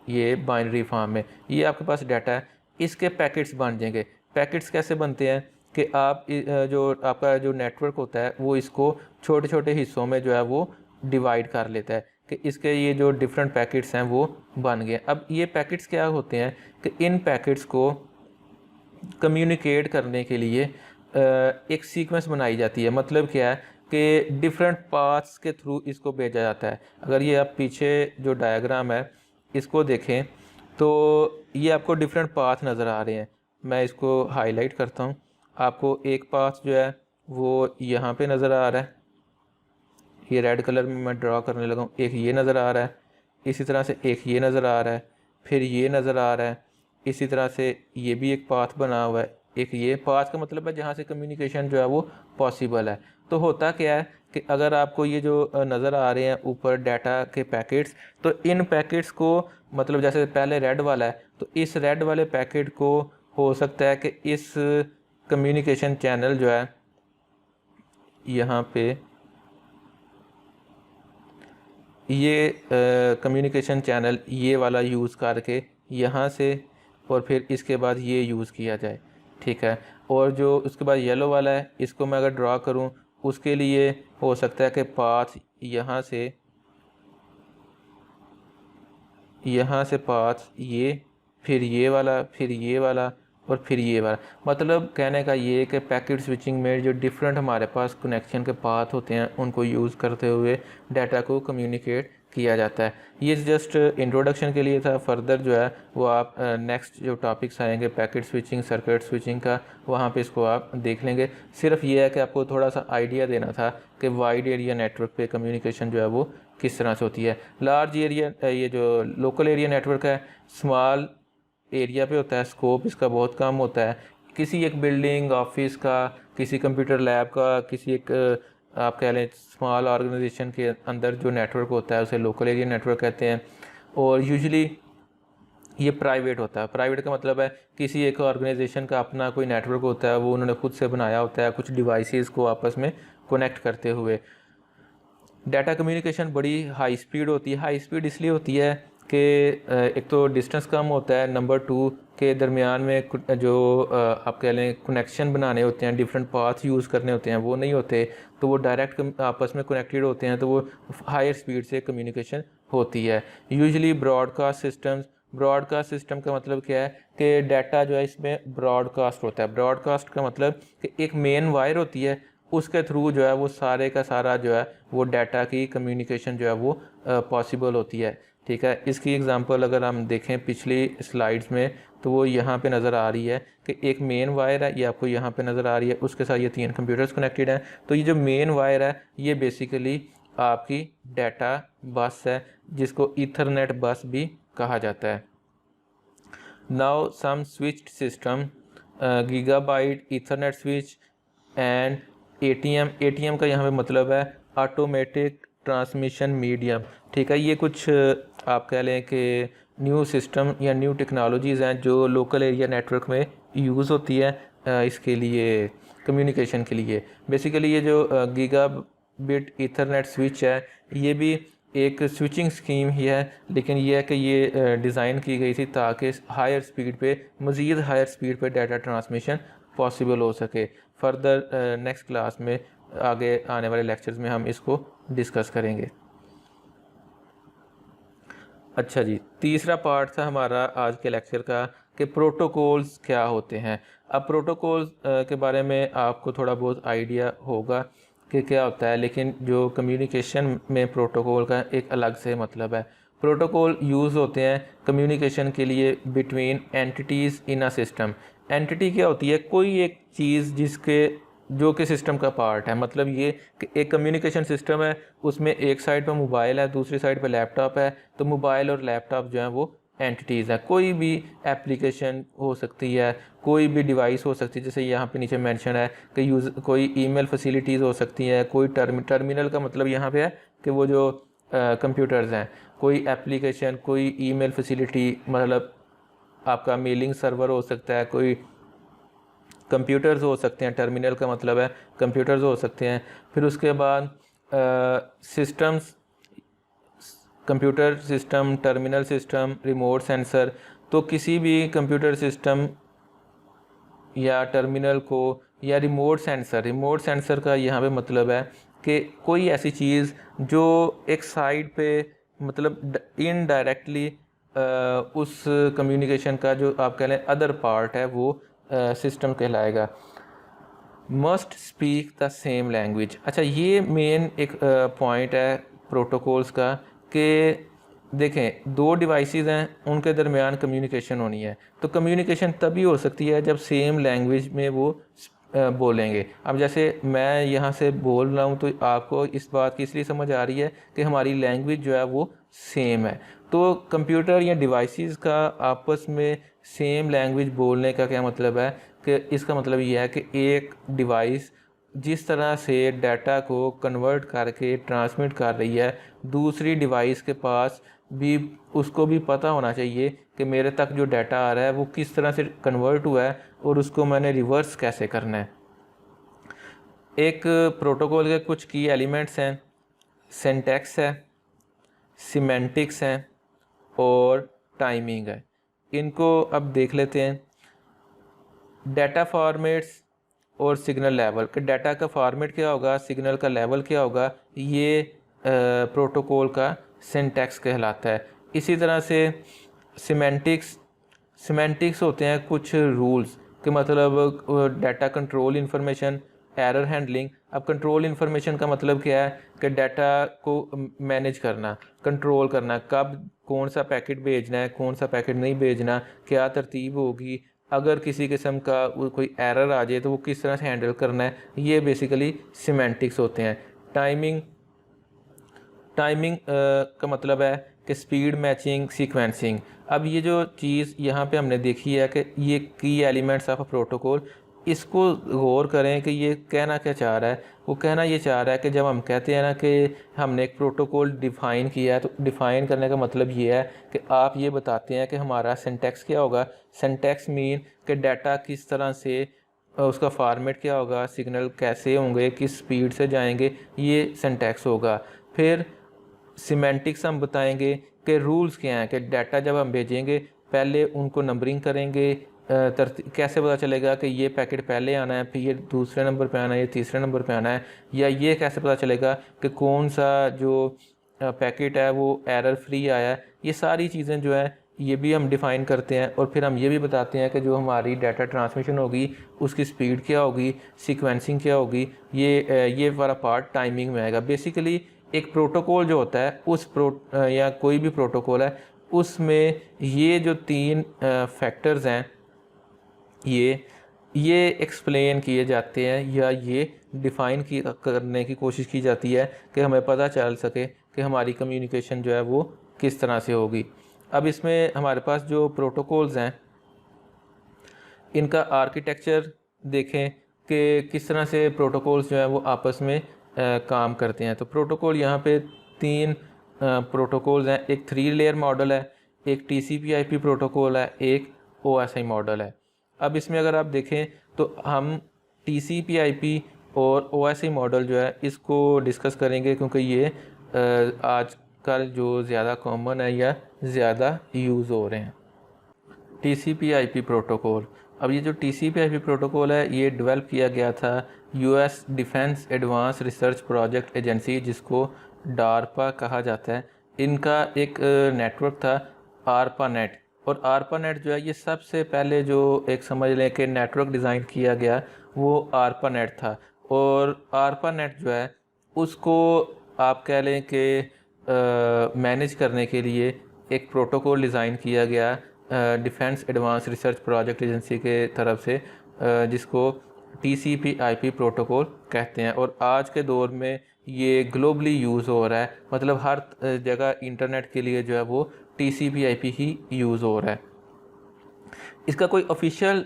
ये बाइनरी फॉर्म में, ये आपके पास डाटा है, इसके पैकेट्स बन जाएंगे। पैकेट्स कैसे बनते हैं कि आप जो आपका जो नेटवर्क होता है वो इसको छोटे छोटे हिस्सों में जो है वो डिवाइड कर लेता है कि इसके ये जो डिफरेंट पैकेट्स हैं वो बन गए। अब ये पैकेट्स क्या होते हैं कि इन पैकेट्स को कम्युनिकेट करने के लिए एक सीक्वेंस बनाई जाती है। मतलब क्या है कि डिफरेंट पाथ्स के थ्रू इसको भेजा जाता है। अगर ये आप पीछे जो डायग्राम है इसको देखें तो ये आपको डिफरेंट पाथ नज़र आ रहे हैं। मैं इसको हाईलाइट करता हूँ, आपको एक पाथ जो है वो यहाँ पे नज़र आ रहा है, ये रेड कलर में मैं ड्रॉ करने लगा हूँ। एक ये नज़र आ रहा है, इसी तरह से एक ये नज़र आ रहा है, फिर ये नज़र आ रहा है, इसी तरह से ये भी एक पाथ बना हुआ है। एक ये पाथ का मतलब है जहाँ से कम्युनिकेशन जो है वो पॉसिबल है। तो होता क्या है कि अगर आपको ये जो नज़र आ रहे हैं ऊपर डाटा के पैकेट्स, तो इन पैकेट्स को मतलब जैसे पहले रेड वाला है तो इस रेड वाले पैकेट को हो सकता है कि इस कम्युनिकेशन चैनल जो है यहाँ पे ये कम्युनिकेशन चैनल ये वाला यूज़ करके यहाँ से और फिर इसके बाद ये यूज़ किया जाए। ठीक है, और जो उसके बाद येलो वाला है इसको मैं अगर ड्रॉ करूँ उसके लिए हो सकता है कि पाथ यहाँ से पाथ ये, फिर ये वाला, फिर ये वाला और फिर ये वाला। मतलब कहने का ये कि पैकेट स्विचिंग में जो डिफरेंट हमारे पास कनेक्शन के पाथ होते हैं उनको यूज़ करते हुए डाटा को कम्युनिकेट किया जाता है। ये जस्ट इंट्रोडक्शन के लिए था। फर्दर जो है वो आप नेक्स्ट जो टॉपिक्स आएंगे पैकेट स्विचिंग, सर्किट स्विचिंग का, वहाँ पे इसको आप देख लेंगे। सिर्फ ये है कि आपको थोड़ा सा आइडिया देना था कि वाइड एरिया नेटवर्क पे कम्युनिकेशन जो है वो किस तरह से होती है। लार्ज एरिया ये जो लोकल एरिया नेटवर्क है स्मॉल एरिया पे होता है, स्कोप इसका बहुत कम होता है। किसी एक बिल्डिंग, ऑफिस का, किसी कंप्यूटर लैब का, किसी एक आप कह लें स्मॉल ऑर्गेनाइजेशन के अंदर जो नेटवर्क होता है उसे लोकल एरिया नेटवर्क कहते हैं। और यूजुअली ये प्राइवेट होता है। प्राइवेट का मतलब है किसी एक ऑर्गेनाइजेशन का अपना कोई नेटवर्क होता है, वो उन्होंने खुद से बनाया होता है कुछ डिवाइसेस को आपस में कनेक्ट करते हुए। डाटा कम्युनिकेशन बड़ी हाई स्पीड होती है। हाई स्पीड इसलिए होती है कि एक तो डिस्टेंस कम होता है, नंबर 2 के दरमियान में जो आप कह लें कनेक्शन बनाने होते हैं, डिफरेंट पाथ यूज़ करने होते हैं, वो नहीं होते, तो वो डायरेक्ट आपस में कनेक्टेड होते हैं, तो वो हायर स्पीड से कम्युनिकेशन होती है। यूजुअली ब्रॉडकास्ट सिस्टम का मतलब क्या है कि डाटा जो है इसमें ब्रॉडकास्ट होता है। ब्रॉडकास्ट का मतलब कि एक मेन वायर होती है, उसके थ्रू जो है वो सारे का सारा जो है वो डाटा की कम्युनिकेशन जो है वो पॉसिबल होती है। ठीक है, इसकी एग्जांपल अगर हम देखें पिछली स्लाइड्स में तो वो यहाँ पे नज़र आ रही है कि एक मेन वायर है, ये आपको यहाँ पे नज़र आ रही है, उसके साथ ये 3 कंप्यूटर्स कनेक्टेड हैं। तो ये जो मेन वायर है ये बेसिकली आपकी डाटा बस है जिसको ईथरनेट बस भी कहा जाता है। Now some switched system, gigabyte ethernet switch and ATM का यहाँ पे मतलब है ऑटोमेटिक ट्रांसमिशन मीडियम। ठीक है, ये कुछ आप कह लें कि न्यू सिस्टम या न्यू टेक्नोलॉजीज़ हैं जो लोकल एरिया नेटवर्क में यूज़ होती है इसके लिए कम्युनिकेशन के लिए। बेसिकली ये जो गीगाबिट ईथरनेट स्विच है ये भी एक स्विचिंग स्कीम ही है, लेकिन ये है कि ये डिज़ाइन की गई थी ताकि हायर स्पीड पे, मज़ीद हायर स्पीड पे डाटा ट्रांसमिशन पॉसिबल हो सके। फर्दर नेक्स्ट क्लास में आगे आने वाले लेक्चर्स में हम इसको डिस्कस करेंगे। अच्छा जी, तीसरा पार्ट था हमारा आज के लेक्चर का कि प्रोटोकॉल्स क्या होते हैं। अब प्रोटोकॉल्स के बारे में आपको थोड़ा बहुत आइडिया होगा कि क्या होता है, लेकिन जो कम्युनिकेशन में प्रोटोकॉल का एक अलग से मतलब है। प्रोटोकॉल यूज़ होते हैं कम्युनिकेशन के लिए between entities in a system. Entity क्या होती है? कोई एक चीज़ जिसके जो कि सिस्टम का पार्ट है। मतलब ये कि एक कम्युनिकेशन सिस्टम है, उसमें एक साइड पर मोबाइल है, दूसरी साइड पर लैपटॉप है, तो मोबाइल और लैपटॉप जो है वो एंटिटीज़ है। कोई भी एप्लीकेशन हो सकती है, कोई भी डिवाइस हो सकती है, जैसे यहाँ पे नीचे मेंशन है कि कोई ईमेल फैसिलिटीज़ हो सकती है, कोई टर्मिनल का मतलब यहाँ पे है कि वो जो कंप्यूटर्स हैं, कोई एप्लीकेशन, कोई ईमेल फैसिलिटी, मतलब आपका मेलिंग सर्वर हो सकता है, कोई कंप्यूटर्स हो सकते हैं। टर्मिनल का मतलब है कंप्यूटर्स हो सकते हैं। फिर उसके बाद systems, computer system, terminal system, remote sensor. तो किसी भी कंप्यूटर सिस्टम या टर्मिनल को या रिमोट सेंसर का यहाँ पे मतलब है कि कोई ऐसी चीज़ जो एक साइड पे मतलब इनडायरेक्टली उस कम्युनिकेशन का जो आप कह लें अदर पार्ट है वो सिस्टम कहलाएगा। Must speak the same language. अच्छा, ये मेन एक पॉइंट है प्रोटोकॉल्स का कि देखें, दो डिवाइसेस हैं, उनके दरमियान कम्युनिकेशन होनी है, तो कम्युनिकेशन तभी हो सकती है जब सेम लैंग्वेज में वो बोलेंगे। अब जैसे मैं यहाँ से बोल रहा हूँ तो आपको इस बात की इसलिए समझ आ रही है कि हमारी लैंग्वेज जो है वो सेम है। तो कंप्यूटर या डिवाइसेस का आपस में सेम लैंग्वेज बोलने का क्या मतलब है कि इसका मतलब यह है कि एक डिवाइस जिस तरह से डाटा को कन्वर्ट करके ट्रांसमिट कर रही है, दूसरी डिवाइस के पास भी उसको भी पता होना चाहिए कि मेरे तक जो डाटा आ रहा है वो किस तरह से कन्वर्ट हुआ है और उसको मैंने रिवर्स कैसे करना है। एक प्रोटोकॉल के कुछ की एलिमेंट्स हैं, सिंटैक्स है, सिमेंटिक्स हैं और टाइमिंग है। इनको अब देख लेते हैं। डाटा फॉर्मेट्स और सिग्नल लेवल, कि डाटा का फॉर्मेट क्या होगा, सिग्नल का लेवल क्या होगा, ये प्रोटोकॉल का सिंटैक्स कहलाता है। इसी तरह से सिमेंटिक्स होते हैं कुछ रूल्स कि मतलब data control information, error handling. अब कंट्रोल इंफॉर्मेशन का मतलब क्या है कि डाटा को मैनेज करना, कंट्रोल करना, कब कौन सा पैकेट भेजना है, कौन सा पैकेट नहीं भेजना, क्या तरतीब होगी, अगर किसी किस्म का कोई एरर आ जाए तो वो किस तरह से हैंडल करना है। ये बेसिकली सिमेंटिक्स होते हैं। टाइमिंग का मतलब है कि स्पीड, मैचिंग, सीक्वेंसिंग। अब ये जो चीज़ यहाँ पे हमने देखी है कि ये की एलिमेंट्स ऑफ अ प्रोटोकॉल, इसको गौर करें कि ये कहना क्या चाह रहा है। वो कहना ये चाह रहा है कि जब हम कहते हैं ना कि हमने एक प्रोटोकॉल डिफ़ाइन किया है, तो डिफ़ाइन करने का मतलब ये है कि आप ये बताते हैं कि हमारा सिंटैक्स क्या होगा। सिंटैक्स मीन कि डाटा किस तरह से उसका फॉर्मेट क्या होगा, सिग्नल कैसे होंगे, किस स्पीड से जाएंगे, ये सिंटैक्स होगा। फिर सिमेंटिक्स हम बताएंगे कि रूल्स क्या हैं, कि डाटा जब हम भेजेंगे पहले उनको नंबरिंग करेंगे। कैसे पता चलेगा कि ये पैकेट पहले आना है, फिर ये दूसरे नंबर पे आना है, ये तीसरे नंबर पे आना है, या ये कैसे पता चलेगा कि कौन सा जो पैकेट है वो एरर फ्री आया है। ये सारी चीज़ें जो है ये भी हम डिफ़ाइन करते हैं। और फिर हम ये भी बताते हैं कि जो हमारी डाटा ट्रांसमिशन होगी उसकी स्पीड क्या होगी, सीक्वेंसिंग क्या होगी। ये वाला पार्ट टाइमिंग में आएगा। बेसिकली एक प्रोटोकॉल जो होता है या कोई भी प्रोटोकॉल है, उसमें ये जो तीन फैक्टर्स हैं ये एक्सप्लेन किए जाते हैं या ये डिफ़ाइन करने की कोशिश की जाती है कि हमें पता चल सके कि हमारी कम्युनिकेशन जो है वो किस तरह से होगी। अब इसमें हमारे पास जो प्रोटोकॉल्स हैं इनका आर्किटेक्चर देखें कि किस तरह से प्रोटोकॉल्स जो है वो आपस में काम करते हैं। तो प्रोटोकॉल यहाँ पे तीन प्रोटोकॉल्स हैं। एक 3 लेयर मॉडल है, एक TCP/IP प्रोटोकॉल है, एक OSI मॉडल है। अब इसमें अगर आप देखें तो हम TCP/IP और OSI मॉडल जो है इसको डिस्कस करेंगे, क्योंकि ये आजकल जो ज़्यादा कॉमन है या ज़्यादा यूज़ हो रहे हैं। TCP/IP protocol. अब ये जो TCP/IP प्रोटोकॉल है ये डेवलप किया गया था US defence advance research project agency, जिसको डारपा कहा जाता है। इनका एक नेटवर्क था ARPANET, और ARPANET जो है ये सबसे पहले जो एक समझ लें कि नेटवर्क डिज़ाइन किया गया वो ARPANET था। और ARPANET जो है उसको आप कह लें कि मैनेज करने के लिए एक प्रोटोकॉल डिज़ाइन किया गया defence advance research project agency के तरफ से, जिसको TCP/IP प्रोटोकॉल कहते हैं। और आज के दौर में ये ग्लोबली यूज़ हो रहा है, मतलब हर जगह इंटरनेट के लिए जो है वो TCP/IP ही यूज़ हो रहा है। इसका कोई ऑफिशियल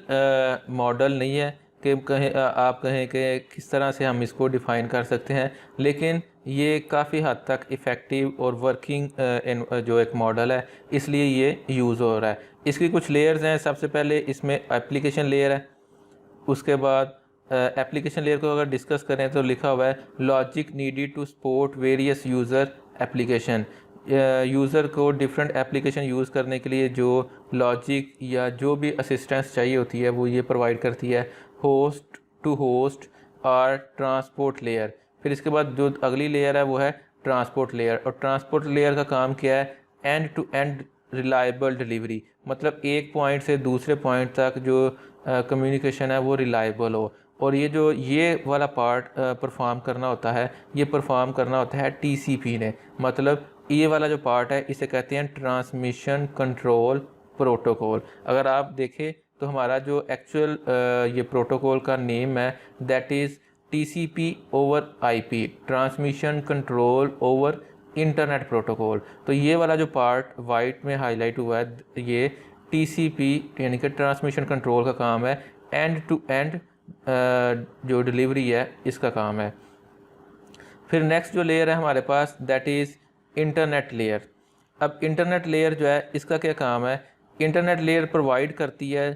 मॉडल नहीं है कि आप कहें कि किस तरह से हम इसको डिफ़ाइन कर सकते हैं, लेकिन ये काफ़ी हद तक इफ़ेक्टिव और वर्किंग जो एक मॉडल है, इसलिए ये यूज़ हो रहा है। इसकी कुछ लेयर्स हैं। सबसे पहले इसमें एप्लीकेशन लेयर है। उसके बाद एप्लीकेशन लेयर को अगर डिस्कस करें तो लिखा हुआ है logic needed to support various user application. User को डिफरेंट एप्लीकेशन यूज़ करने के लिए जो लॉजिक या जो भी असिस्टेंस चाहिए होती है वो ये प्रोवाइड करती है। होस्ट टू होस्ट और ट्रांसपोर्ट लेयर। फिर इसके बाद जो अगली लेयर है वो है ट्रांसपोर्ट लेयर, और ट्रांसपोर्ट लेयर का काम क्या है? End to end reliable delivery, मतलब एक पॉइंट से दूसरे पॉइंट तक जो कम्युनिकेशन है वो रिलायबल हो। और ये वाला पार्ट परफॉर्म करना होता है, ये परफॉर्म करना होता है TCP ने। मतलब ये वाला जो पार्ट है इसे कहते हैं ट्रांसमिशन कंट्रोल प्रोटोकॉल। अगर आप देखें तो हमारा जो एक्चुअल ये प्रोटोकॉल का नेम है that is TCP/IP, transmission control over internet protocol. तो ये वाला जो पार्ट वाइट में हाईलाइट हुआ है ये TCP यानी कि ट्रांसमिशन कंट्रोल का काम है। एंड टू एंड जो डिलीवरी है इसका काम है। फिर नेक्स्ट जो लेयर है हमारे पास दैट इज़ इंटरनेट लेयर। अब इंटरनेट लेयर जो है इसका क्या काम है? इंटरनेट लेयर प्रोवाइड करती है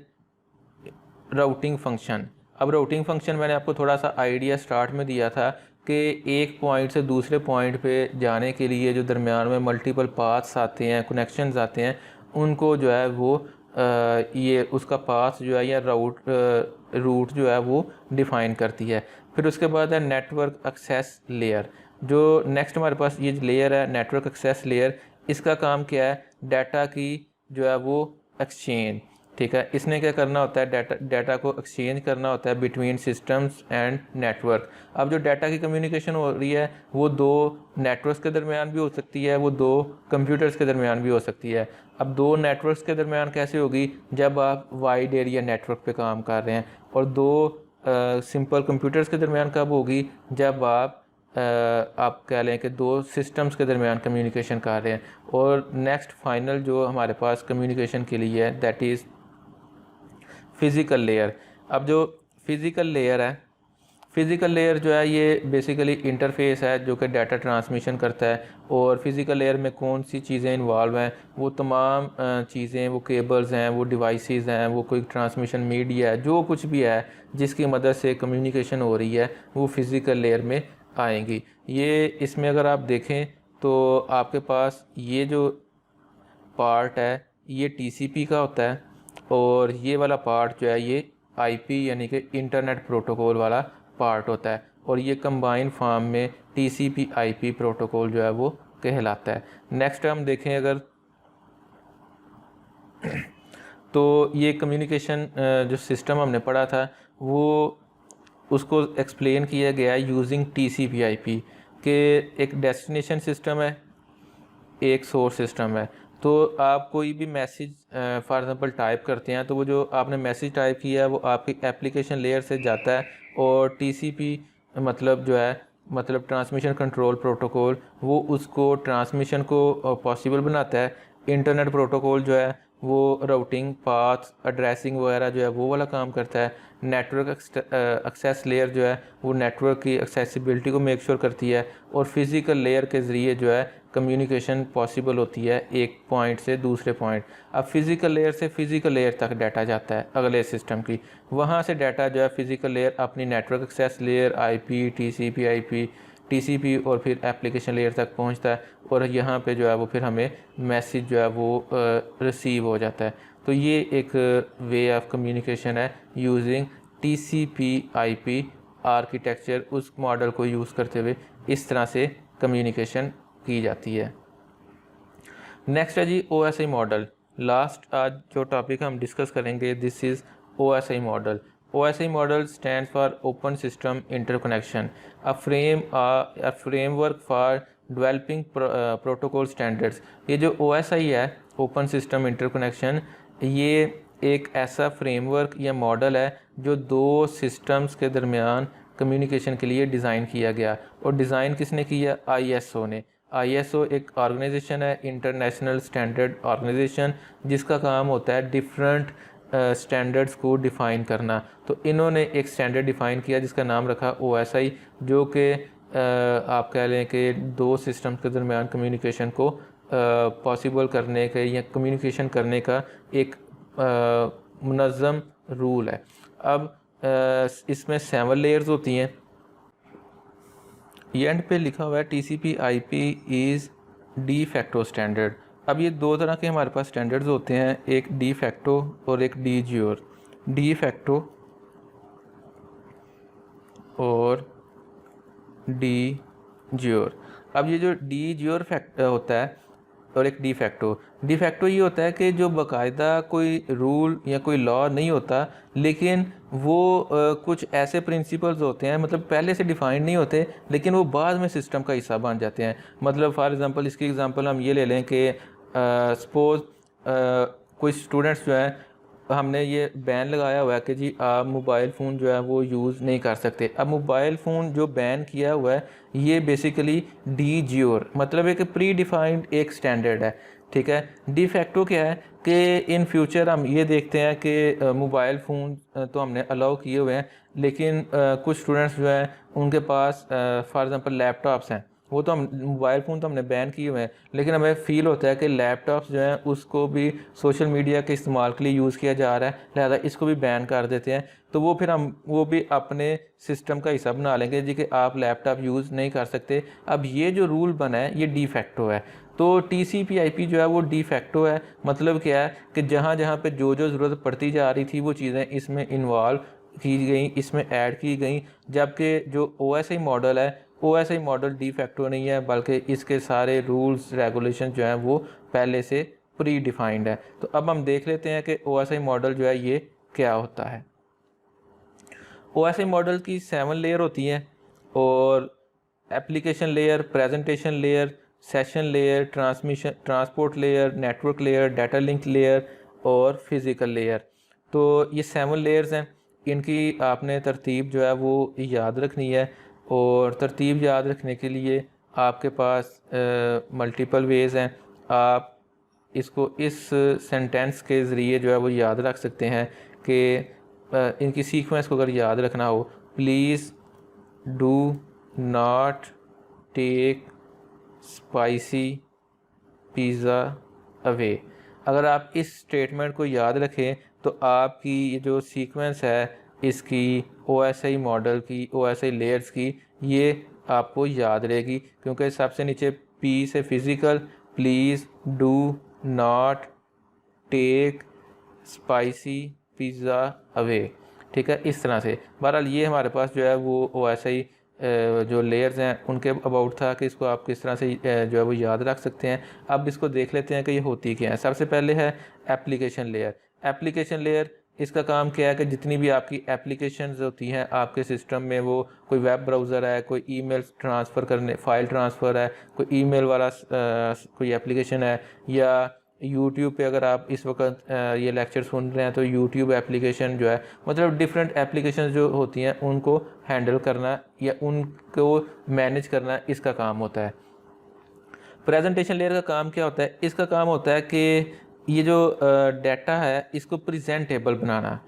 राउटिंग फंक्शन। अब राउटिंग फंक्शन मैंने आपको थोड़ा सा आइडिया स्टार्ट में दिया था कि एक पॉइंट से दूसरे पॉइंट पे जाने के लिए जो दरमियान में मल्टीपल पाथ्स आते हैं, कनेक्शंस आते हैं, उनको जो है वो ये उसका पाथ जो है या रूट जो है वो डिफ़ाइन करती है। फिर उसके बाद है नेटवर्क एक्सेस लेयर। जो नेक्स्ट हमारे पास ये लेयर है नेटवर्क एक्सेस लेयर, इसका काम क्या है? डाटा की जो है वो एक्सचेंज। ठीक है, इसने क्या करना होता है? डाटा को एक्सचेंज करना होता है बिटवीन सिस्टम्स एंड नेटवर्क। अब जो डाटा की कम्युनिकेशन हो रही है वो दो नेटवर्क्स के दरमियान भी हो सकती है, वो दो कंप्यूटर्स के दरमियान भी हो सकती है। अब दो नेटवर्क्स के दरमियान कैसे होगी? जब आप वाइड एरिया नेटवर्क पे काम कर रहे हैं। और दो सिंपल कंप्यूटर्स के दरमियान कब होगी? जब आप कह लें कि दो सिस्टम्स के दरमियान कम्युनिकेशन कर रहे हैं। और नेक्स्ट फाइनल जो हमारे पास कम्युनिकेशन के लिए है दैट इज़ फ़िज़िकल लेयर। अब जो फ़िज़िकल लेयर है, फ़िज़िकल लेयर जो है ये बेसिकली इंटरफेस है जो कि डाटा ट्रांसमिशन करता है। और फ़िज़िकल लेयर में कौन सी चीज़ें इन्वॉल्व हैं? वो तमाम चीज़ें, वो केबल्स हैं, वो डिवाइसेस हैं, वो कोई ट्रांसमिशन मीडिया है, जो कुछ भी है जिसकी मदद से कम्युनिकेशन हो रही है वो फ़िज़िकल लेयर में आएंगी। ये इसमें अगर आप देखें तो आपके पास ये जो पार्ट है ये TCP का होता है, और ये वाला पार्ट जो है ये IP यानी कि इंटरनेट प्रोटोकॉल वाला पार्ट होता है। और ये कंबाइन फॉर्म में TCP/IP प्रोटोकॉल जो है वो कहलाता है। नेक्स्ट हम देखें अगर तो ये कम्युनिकेशन जो सिस्टम हमने पढ़ा था वो उसको एक्सप्लेन किया गया है यूजिंग TCP/IP के एक डेस्टिनेशन सिस्टम है, एक सोर्स सिस्टम है। तो आप कोई भी मैसेज फॉर एग्ज़ाम्पल टाइप करते हैं तो वो जो आपने मैसेज टाइप किया है वो आपकी एप्लीकेशन लेयर से जाता है, और TCP मतलब जो है मतलब ट्रांसमिशन कंट्रोल प्रोटोकॉल वो उसको ट्रांसमिशन को पॉसिबल बनाता है। इंटरनेट प्रोटोकॉल जो है वो राउटिंग, पाथ, एड्रेसिंग वगैरह जो है वो वाला काम करता है। नेटवर्क एक्सेस लेयर जो है वो नेटवर्क की एक्सेसिबिलिटी को मेक श्योर करती है। और फिज़िकल लेयर के ज़रिए जो है कम्युनिकेशन पॉसिबल होती है एक पॉइंट से दूसरे पॉइंट। अब फिज़िकल लेयर से फिज़िकल लेयर तक डाटा जाता है अगले सिस्टम की, वहाँ से डाटा जो है फिज़िकल लेयर अपनी network access layer IP, TCP/IP, TCP और फिर एप्लीकेशन लेयर तक पहुँचता है। और यहाँ पे जो है वो फिर हमें मैसेज जो है वो रिसीव हो जाता है। तो ये एक वे ऑफ कम्युनिकेशन है यूजिंग TCP/IP आर्किटेक्चर। उस मॉडल को यूज़ करते हुए इस तरह से कम्युनिकेशन की जाती है। नेक्स्ट है जी OSI मॉडल। लास्ट आज जो टॉपिक हम डिस्कस करेंगे this is OSI model. OSI model stands for open system interconnection, a framework for developing protocol standards. ये जो OSI है, ओपन सिस्टम इंटरकनेक्शन, ये एक ऐसा फ्रेमवर्क या मॉडल है जो दो सिस्टम्स के दरमियान कम्युनिकेशन के लिए डिज़ाइन किया गया। और डिज़ाइन किसने किया? ISO ने। ISO एक ऑर्गेनाइजेशन है, इंटरनेशनल स्टैंडर्ड ऑर्गेनाइजेशन, जिसका काम होता है डिफरेंट स्टैंडर्ड्स को डिफ़ाइन करना। तो इन्होंने एक स्टैंडर्ड डिफ़ाइन किया जिसका नाम रखा OSI, जो कि आप कह लें कि दो सिस्टम्स के दरमियान कम्युनिकेशन को पॉसिबल करने के या कम्युनिकेशन करने का एक मुनज़्ज़म रूल है। अब इसमें 7 लेयर्स होती हैं। ये एंड पे लिखा हुआ है TCP/IP is de facto standard. अब ये दो तरह के हमारे पास स्टैंडर्ड्स होते हैं, एक डी फैक्टो और एक डी ज्योर। डी फैक्टो और डी ज्योर। अब ये जो डी ज्योर होता है और एक डी फैक्टो ये होता है कि जो बाकायदा कोई रूल या कोई लॉ नहीं होता, लेकिन वो कुछ ऐसे प्रिंसिपल्स होते हैं, मतलब पहले से डिफ़ाइंड नहीं होते लेकिन वो बाद में सिस्टम का हिस्सा बन जाते हैं। मतलब फॉर एग्ज़ाम्पल, इसकी एग्ज़ाम्पल हम ये ले लें कि सपोज़ कोई स्टूडेंट्स जो हैं, हमने ये बैन लगाया हुआ है कि जी आप मोबाइल फ़ोन जो है वो यूज़ नहीं कर सकते। अब मोबाइल फ़ोन जो बैन किया हुआ है ये बेसिकली डी ज्योर, मतलब एक प्री डिफाइंड एक स्टैंडर्ड है, ठीक है। डी फैक्टो क्या है कि इन फ्यूचर हम ये देखते हैं कि मोबाइल फ़ोन तो हमने अलाउ किए हुए हैं, लेकिन कुछ स्टूडेंट्स जो हैं उनके पास फॉर एग्ज़ाम्पल लैपटॉप्स हैं, वो तो हम मोबाइल फ़ोन तो हमने बैन किए हुए हैं, लेकिन हमें फ़ील होता है कि लैपटॉप्स जो हैं उसको भी सोशल मीडिया के इस्तेमाल के लिए यूज़ किया जा रहा है, लिहाजा इसको भी बैन कर देते हैं। तो वो फिर हम वो भी अपने सिस्टम का हिस्सा बना लेंगे जी कि आप लैपटॉप यूज़ नहीं कर सकते। अब ये जो रूल बना है ये डी फैक्टो है। तो TCP/IP जो है वो डी फैक्टो है। मतलब क्या है कि जहाँ जहाँ पे जो ज़रूरत पड़ती जा रही थी वो चीज़ें इसमें इन्वॉल्व की गई, इसमें ऐड की गई। जबकि जो OSI मॉडल है, OSI मॉडल डी फैक्टो नहीं है, बल्कि इसके सारे रूल्स रेगुलेशन जो हैं वो पहले से प्री डिफाइंड है। तो अब हम देख लेते हैं कि OSI मॉडल जो है ये क्या होता है। OSI मॉडल की 7 लेयर होती हैं, और application layer, presentation layer, session layer, transport layer, network layer, data link layer और फिज़िकल लेयर। तो ये 7 लेयर्स हैं। इनकी आपने तरतीब जो है वो याद रखनी है, और तरतीब याद रखने के लिए आपके पास मल्टीपल वेज़ हैं। आप इसको इस सेंटेंस के ज़रिए जो है वो याद रख सकते हैं कि इनकी सीक्वेंस को अगर याद रखना हो, please do not take spicy pizza away. अगर आप इस स्टेटमेंट को याद रखें तो आपकी ये जो सीक्वेंस है इसकी OSI मॉडल की, OSI लेयर्स की, ये आपको याद रहेगी। क्योंकि सबसे नीचे P से physical, please do not take spicy pizza away, ठीक है, इस तरह से। बहरहाल ये हमारे पास जो है वो OSI जो लेयर्स हैं उनके अबाउट था कि इसको आप किस तरह से जो है वो याद रख सकते हैं। अब इसको देख लेते हैं कि ये होती क्या है। सबसे पहले है एप्लीकेशन लेयर। एप्लीकेशन लेयर, इसका काम क्या है कि जितनी भी आपकी एप्लीकेशंस होती हैं आपके सिस्टम में, वो कोई वेब ब्राउज़र है, कोई ईमेल ट्रांसफ़र करने, फ़ाइल ट्रांसफ़र है, कोई ईमेल वाला कोई एप्लीकेशन है, या यूट्यूब पे अगर आप इस वक्त ये लेक्चर सुन रहे हैं तो यूट्यूब एप्लीकेशन जो है, मतलब डिफरेंट एप्लीकेशन जो होती हैं उनको हैंडल करना या उनको मैनेज करना इसका काम होता है। प्रेजेंटेशन लेयर का काम क्या होता है? इसका काम होता है कि ये जो डाटा है इसको प्रेजेंटेबल बनाना।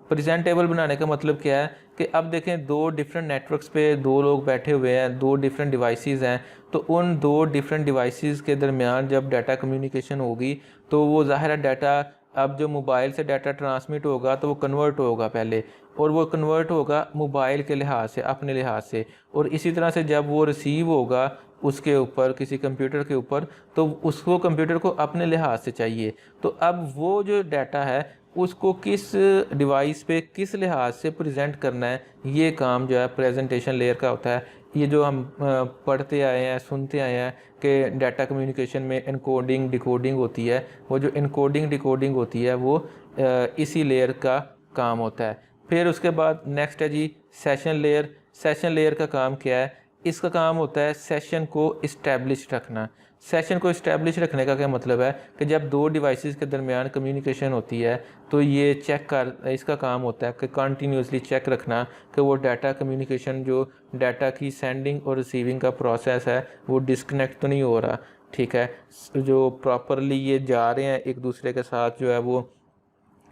प्रेजेंटेबल बनाने का मतलब क्या है कि अब देखें दो डिफरेंट नेटवर्क्स पे दो लोग बैठे हुए हैं, दो डिफरेंट डिवाइसेस हैं, तो उन दो डिफरेंट डिवाइसेस के दरमियान जब डाटा कम्युनिकेशन होगी तो वो ज़ाहिर है डाटा, अब जो मोबाइल से डाटा ट्रांसमिट होगा तो वो कन्वर्ट होगा पहले, और वो कन्वर्ट होगा मोबाइल के लिहाज से, अपने लिहाज से, और इसी तरह से जब वो रिसीव होगा उसके ऊपर किसी कंप्यूटर के ऊपर, तो उसको कंप्यूटर को अपने लिहाज से चाहिए। तो अब वो जो डाटा है उसको किस डिवाइस पे किस लिहाज से प्रेजेंट करना है, ये काम जो है प्रेजेंटेशन लेयर का होता है। ये जो हम पढ़ते आए हैं, सुनते आए हैं कि डाटा कम्युनिकेशन में इनकोडिंग डिकोडिंग होती है, वो जो इनकोडिंग डिकोडिंग होती है वो इसी लेयर का काम होता है। फिर उसके बाद नेक्स्ट है जी सेशन लेयर। सेशन लेयर का काम क्या है? इसका काम होता है सेशन को इस्टेब्लिश रखना। सेशन को इस्टेब्लिश रखने का क्या मतलब है कि जब दो डिवाइसेस के दरमियान कम्युनिकेशन होती है तो ये इसका काम होता है कि कंटिन्यूसली चेक रखना कि वो डाटा कम्युनिकेशन, जो डाटा की सेंडिंग और रिसीविंग का प्रोसेस है, वो डिस्कनेक्ट तो नहीं हो रहा, ठीक है, जो प्रॉपरली ये जा रहे हैं एक दूसरे के साथ, जो है वो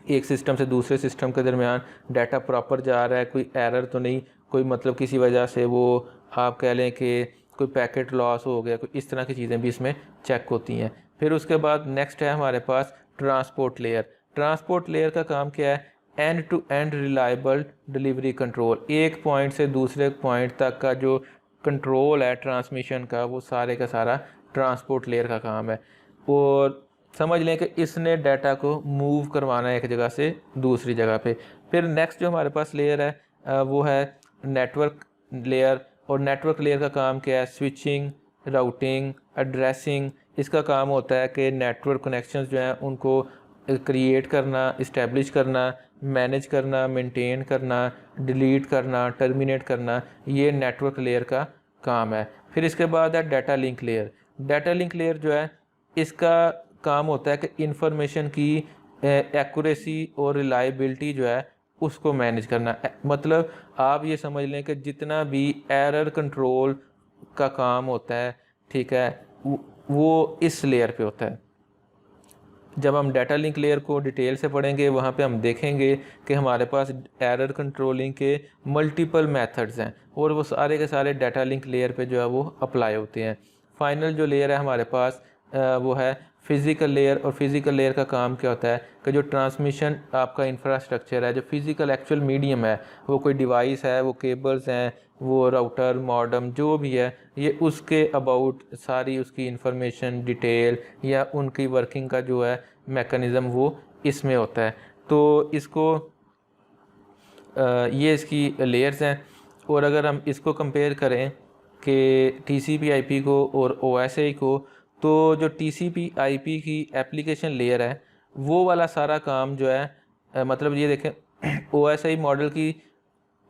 एक सिस्टम से दूसरे सिस्टम के दरमियान डाटा प्रॉपर जा रहा है, कोई एरर तो नहीं, कोई मतलब किसी वजह से वो आप कह लें कि कोई पैकेट लॉस हो गया, कोई इस तरह की चीज़ें भी इसमें चेक होती हैं। फिर उसके बाद नेक्स्ट है हमारे पास ट्रांसपोर्ट लेयर। ट्रांसपोर्ट लेयर का काम क्या है? End to end reliable delivery control. एक पॉइंट से दूसरे पॉइंट तक का जो कंट्रोल है ट्रांसमिशन का, वो सारे का सारा ट्रांसपोर्ट लेयर का काम है। और समझ लें कि इसने डाटा को मूव करवाना है एक जगह से दूसरी जगह पे। फिर नेक्स्ट जो हमारे पास लेयर है वो है नेटवर्क लेयर। और नेटवर्क लेयर का काम क्या है? Switching, routing, addressing. इसका काम होता है कि नेटवर्क कनेक्शंस जो हैं उनको क्रिएट करना, इस्टेब्लिश करना, मैनेज करना, मेंटेन करना, डिलीट करना, टर्मिनेट करना, ये नेटवर्क लेयर का काम है। फिर इसके बाद है data link layer. Data link layer जो है इसका काम होता है कि इंफॉर्मेशन की एक्यूरेसी और रिलायबिलिटी जो है उसको मैनेज करना। मतलब आप ये समझ लें कि जितना भी एरर कंट्रोल का काम होता है, ठीक है, वो इस लेयर पे होता है। जब हम डाटा लिंक लेयर को डिटेल से पढ़ेंगे वहाँ पे हम देखेंगे कि हमारे पास एरर कंट्रोलिंग के मल्टीपल मेथड्स हैं और वो सारे के सारे डाटा लिंक लेयर पे जो है वो अप्लाई होते हैं। फाइनल जो लेयर है हमारे पास वो है फिज़िकल लेयर। और फिज़िकल लेयर का काम क्या होता है कि जो ट्रांसमिशन आपका इंफ्रास्ट्रक्चर है, जो फिज़िकल एक्चुअल मीडियम है, वो कोई डिवाइस है, वो केबल्स हैं, वो राउटर मॉडेम जो भी है, ये उसके अबाउट सारी उसकी इंफॉर्मेशन डिटेल या उनकी वर्किंग का जो है मैकेनिज़्म वो इसमें होता है। तो इसको ये इसकी लेयर्स हैं। और अगर हम इसको कंपेयर करें कि TCP/IP को और OSI को, तो जो TCP/IP की एप्लीकेशन लेयर है वो वाला सारा काम जो है मतलब ये देखें OSI मॉडल की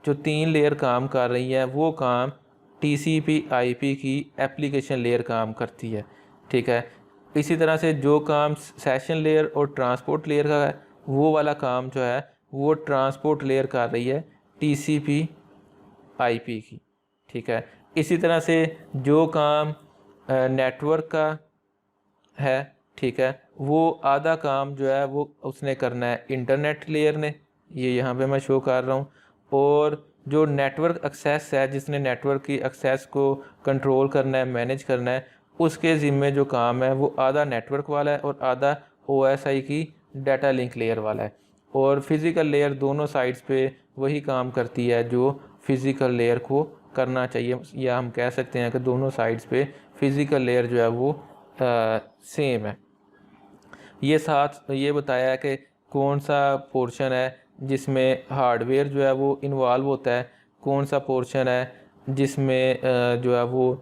जो 3 लेयर काम कर रही है वो काम TCP/IP की एप्लीकेशन लेयर काम करती है, ठीक है। इसी तरह से जो काम सेशन लेयर और ट्रांसपोर्ट लेयर का है वो वाला काम जो है वो ट्रांसपोर्ट लेयर कर रही है TCP/IP की, ठीक है। इसी तरह से जो काम नेटवर्क का है, ठीक है, वो आधा काम जो है वो उसने करना है इंटरनेट लेयर ने, ये यहाँ पे मैं शो कर रहा हूँ। और जो नेटवर्क एक्सेस है, जिसने नेटवर्क की एक्सेस को कंट्रोल करना है, मैनेज करना है, उसके ज़िम्मे जो काम है वो आधा नेटवर्क वाला है और आधा OSI की डाटा लिंक लेयर वाला है। और फिज़िकल लेयर दोनों साइड्स पे वही काम करती है जो फिज़िकल लेयर को करना चाहिए, या हम कह सकते हैं कि दोनों साइड्स पे फिज़िकल लेयर जो है वो सेम है। ये साथ ये बताया है कि कौन सा पोर्शन है जिसमें हार्डवेयर जो है वो इन्वॉल्व होता है, कौन सा पोर्शन है जिसमें जो है वो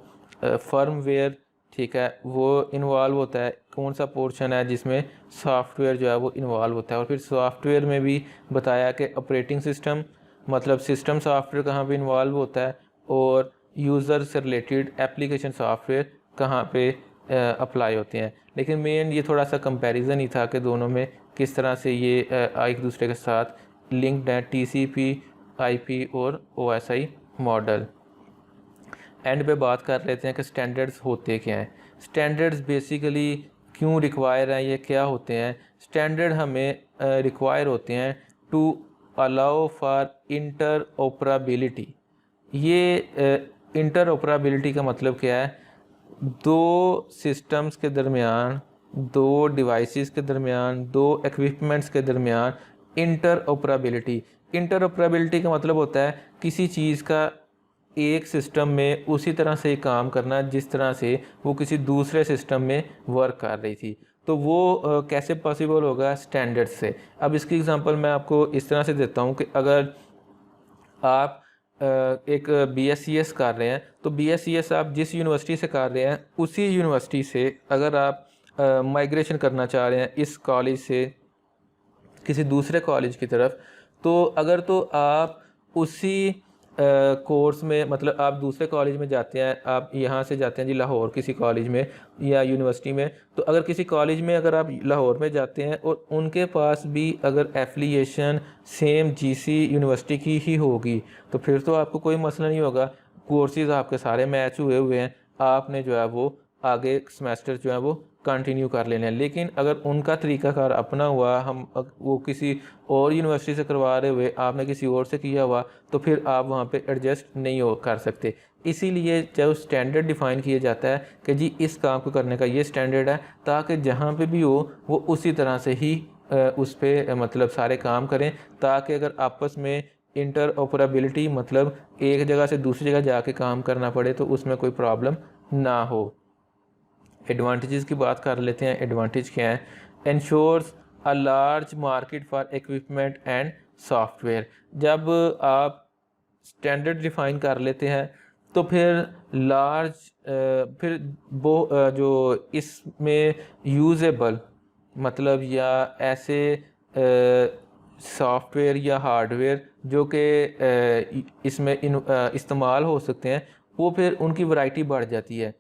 फर्मवेयर, ठीक है, वो इन्वॉल्व होता है, कौन सा पोर्शन है जिसमें सॉफ्टवेयर जो है वो इन्वॉल्व होता है। और फिर सॉफ्टवेयर में भी बताया कि ऑपरेटिंग सिस्टम, मतलब सिस्टम सॉफ्टवेयर कहाँ पे इन्वॉल्व होता है और यूज़र से रिलेटेड एप्लीकेशन सॉफ्टवेयर कहाँ पे अप्लाई होते हैं। लेकिन मेन ये थोड़ा सा कंपैरिजन ही था कि दोनों में किस तरह से ये एक दूसरे के साथ लिंक्ड हैं, TCP/IP और OSI मॉडल। एंड पे बात कर लेते हैं कि स्टैंडर्ड्स होते क्या हैं। स्टैंडर्ड्स बेसिकली क्यों रिक्वायर हैं, ये क्या होते हैं? स्टैंडर्ड हमें रिक्वायर होते हैं टू अलाउ फॉर इंटरऑपरेबिलिटी। ये इंटरऑपरेबिलिटी का मतलब क्या है? दो सिस्टम्स के दरमियान, दो डिवाइसेस के दरमियान, दो इक्विपमेंट्स के दरमियान इंटरऑपरेबिलिटी। इंटरऑपरेबिलिटी का मतलब होता है किसी चीज़ का एक सिस्टम में उसी तरह से काम करना जिस तरह से वो किसी दूसरे सिस्टम में वर्क कर रही थी। तो वो कैसे पॉसिबल होगा? स्टैंडर्ड से। अब इसकी एग्जांपल मैं आपको इस तरह से देता हूँ कि अगर आप एक BScs कर रहे हैं, तो BScs आप जिस यूनिवर्सिटी से कर रहे हैं उसी यूनिवर्सिटी से अगर आप माइग्रेशन करना चाह रहे हैं इस कॉलेज से किसी दूसरे कॉलेज की तरफ, तो अगर तो आप उसी कोर्स में, मतलब आप दूसरे कॉलेज में जाते हैं, आप यहाँ से जाते हैं जी लाहौर किसी कॉलेज में या यूनिवर्सिटी में, तो अगर किसी कॉलेज में अगर आप लाहौर में जाते हैं और उनके पास भी अगर एफिलिएशन सेम GC यूनिवर्सिटी की ही होगी, तो फिर तो आपको कोई मसला नहीं होगा, कोर्सेज़ आपके सारे मैच हुए हुए हैं, आपने जो है वो आगे सेमेस्टर जो है वो कंटिन्यू कर लेने हैं। लेकिन अगर उनका तरीकाकार अपना हुआ, वो किसी और यूनिवर्सिटी से करवा रहे हुए, आपने किसी और से किया हुआ, तो फिर आप वहाँ पे एडजस्ट नहीं हो कर सकते। इसीलिए जो स्टैंडर्ड डिफ़ाइन किया जाता है कि जी इस काम को करने का ये स्टैंडर्ड है, ताकि जहाँ पे भी हो वो उसी तरह से ही उस पर मतलब सारे काम करें, ताकि अगर आपस में इंटर ऑपरेबिलिटी, मतलब एक जगह से दूसरी जगह जाके काम करना पड़े, तो उसमें कोई प्रॉब्लम ना हो। एडवांटेजेस की बात कर लेते हैं। एडवांटेज क्या है? Ensures a large market for equipment and software. जब आप स्टैंडर्ड डिफाइन कर लेते हैं तो फिर लार्ज फिर वो जो इसमें यूजेबल, मतलब या ऐसे सॉफ्टवेयर या हार्डवेयर जो कि इसमें इस्तेमाल हो सकते हैं, वो फिर उनकी वैरायटी बढ़ जाती है।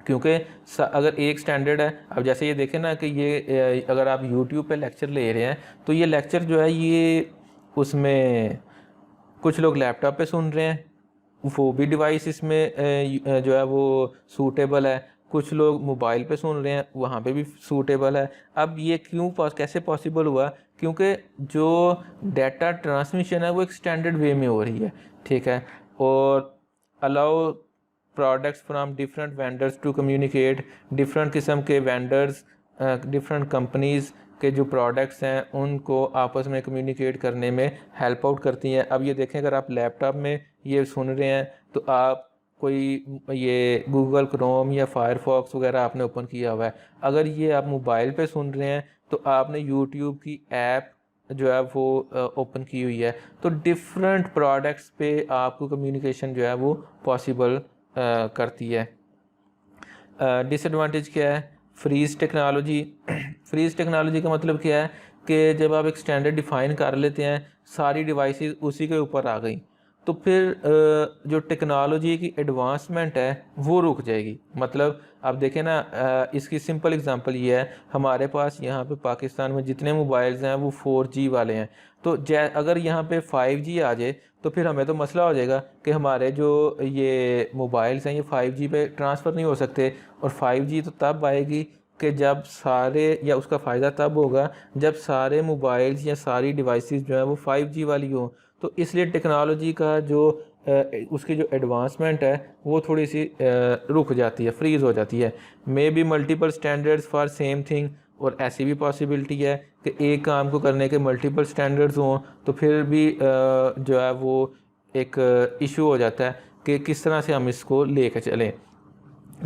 क्योंकि अगर एक स्टैंडर्ड है, अब जैसे ये देखें ना कि ये अगर आप YouTube पे लेक्चर ले रहे हैं, तो ये लेक्चर जो है ये उसमें कुछ लोग लैपटॉप पे सुन रहे हैं, वो भी डिवाइस इसमें जो है वो सूटेबल है, कुछ लोग मोबाइल पे सुन रहे हैं, वहाँ पे भी सूटेबल है। अब ये कैसे पॉसिबल हुआ? क्योंकि जो डाटा ट्रांसमिशन है वो एक स्टैंडर्ड वे में हो रही है, ठीक है, और allow products from different vendors to communicate. Different किस्म के वेंडर्स, डिफरेंट कंपनीज़ के जो प्रोडक्ट्स हैं उनको आपस में कम्युनिकेट करने में हेल्प आउट करती हैं। अब ये देखें, अगर आप लैपटॉप में ये सुन रहे हैं तो आप कोई ये गूगल क्रोम या फायरफॉक्स वगैरह आपने ओपन किया हुआ है, अगर ये आप मोबाइल पे सुन रहे हैं तो आपने यूट्यूब की ऐप जो है वो ओपन की हुई है, तो डिफरेंट प्रोडक्ट्स पे आपको कम्युनिकेशन जो है वो पॉसिबल करती है। डिसएडवांटेज क्या है? Freeze technology. फ्रीज टेक्नोलॉजी का मतलब क्या है कि जब आप एक स्टैंडर्ड डिफाइन कर लेते हैं, सारी डिवाइसेस उसी के ऊपर आ गई, तो फिर जो टेक्नोलॉजी की एडवांसमेंट है वो रुक जाएगी। मतलब आप देखें ना, इसकी सिंपल एग्जांपल ये है, हमारे पास यहाँ पे पाकिस्तान में जितने मोबाइल्स हैं वो 4G वाले हैं, तो अगर यहाँ पे 5G आ जाए तो फिर हमें तो मसला हो जाएगा कि हमारे जो ये मोबाइल्स हैं ये 5G पे ट्रांसफ़र नहीं हो सकते। और 5G तो तब आएगी कि जब सारे, या उसका फ़ायदा तब होगा जब सारे मोबाइल्स या सारी डिवाइसेस जो है वो 5G वाली हो। तो इसलिए टेक्नोलॉजी का जो उसकी जो एडवांसमेंट है वो थोड़ी सी रुक जाती है, फ्रीज़ हो जाती है। May be multiple standards for same thing, और ऐसी भी पॉसिबिलिटी है कि एक काम को करने के मल्टीपल स्टैंडर्ड्स हों, तो फिर भी जो है वो एक इशू हो जाता है कि किस तरह से हम इसको ले कर चलें।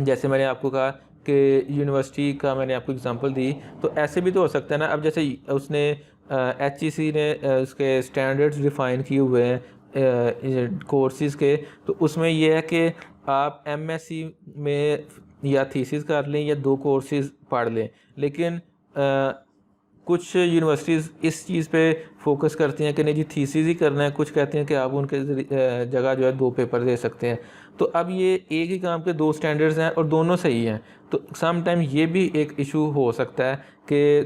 जैसे मैंने आपको कहा कि यूनिवर्सिटी का मैंने आपको एग्जांपल दी, तो ऐसे भी तो हो सकता है ना। अब जैसे उसने HEC ने उसके स्टैंडर्ड्स डिफ़ाइन किए हुए हैं कोर्सेज़ के, तो उसमें यह है कि आप MSc में या थीसिस कर लें या 2 कोर्सेज़ पढ़ लें, लेकिन कुछ यूनिवर्सिटीज़ इस चीज़ पे फोकस करती हैं कि नहीं जी थीसिस ही करना है, कुछ कहते हैं कि आप उनके जगह जो है 2 पेपर दे सकते हैं। तो अब ये एक ही काम के 2 स्टैंडर्ड्स हैं और दोनों सही हैं, तो सम टाइम ये भी एक इशू हो सकता है कि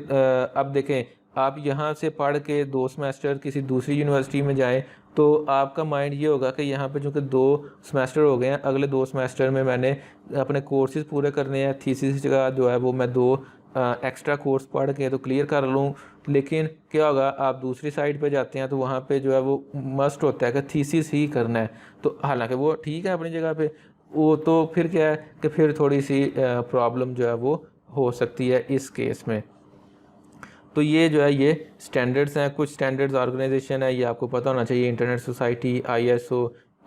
अब देखें, आप यहाँ से पढ़ के 2 सेमेस्टर किसी दूसरी यूनिवर्सिटी में जाएं, तो आपका माइंड ये होगा कि यहाँ पे चूँकि 2 सेमेस्टर हो गए हैं, अगले 2 सेमेस्टर में मैंने अपने कोर्सेज़ पूरे करने हैं, थीसिस जगह जो है वो मैं 2 एक्स्ट्रा कोर्स पढ़ के तो क्लियर कर लूँ। लेकिन क्या होगा, आप दूसरी साइड पे जाते हैं तो वहाँ पे जो है वो मस्ट होता है कि थीसिस ही करना है, तो हालांकि वो ठीक है अपनी जगह पे, वो तो फिर क्या है कि फिर थोड़ी सी प्रॉब्लम जो है वो हो सकती है इस केस में। तो ये जो है ये स्टैंडर्ड्स हैं। कुछ स्टैंडर्ड्स ऑर्गेनाइजेशन है, ये आपको पता होना चाहिए, internet society, ISO,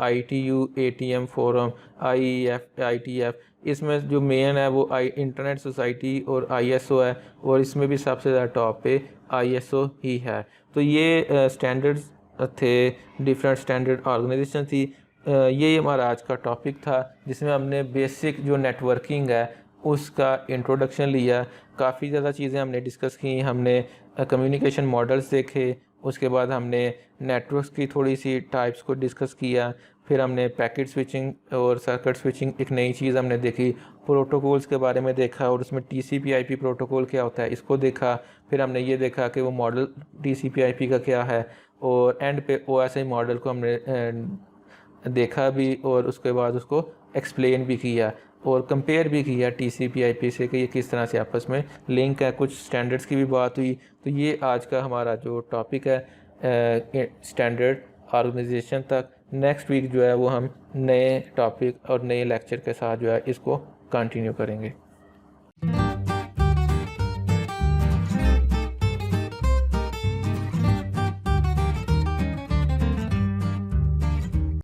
ITU, ATM forum, IEF, ITF। इसमें जो मेन है वो इंटरनेट सोसाइटी और ISO है, और इसमें भी सबसे ज़्यादा टॉप पे ISO ही है। तो ये स्टैंडर्ड्स थे, डिफरेंट स्टैंडर्ड ऑर्गेनाइजेशन थी। ये हमारा आज का टॉपिक था जिसमें हमने बेसिक जो नेटवर्किंग है उसका इंट्रोडक्शन लिया। काफ़ी ज़्यादा चीज़ें हमने डिस्कस की। हमने कम्युनिकेशन मॉडल्स देखे, उसके बाद हमने नेटवर्क्स की थोड़ी सी टाइप्स को डिस्कस किया, फिर हमने पैकेट स्विचिंग और सर्किट स्विचिंग एक नई चीज़ हमने देखी, प्रोटोकॉल्स के बारे में देखा और उसमें TCP/IP प्रोटोकॉल क्या होता है इसको देखा। फिर हमने ये देखा कि वो मॉडल TCP/IP का क्या है, और एंड पे OSI मॉडल को हमने देखा भी और उसके बाद उसको एक्सप्लेन भी किया और कंपेयर भी किया TCP/IP से कि ये किस तरह से आपस में लिंक है। कुछ स्टैंडर्ड्स की भी बात हुई। तो ये आज का हमारा जो टॉपिक है स्टैंडर्ड ऑर्गेनाइजेशन तक। नेक्स्ट वीक जो है वो हम नए टॉपिक और नए लेक्चर के साथ जो है इसको कंटिन्यू करेंगे।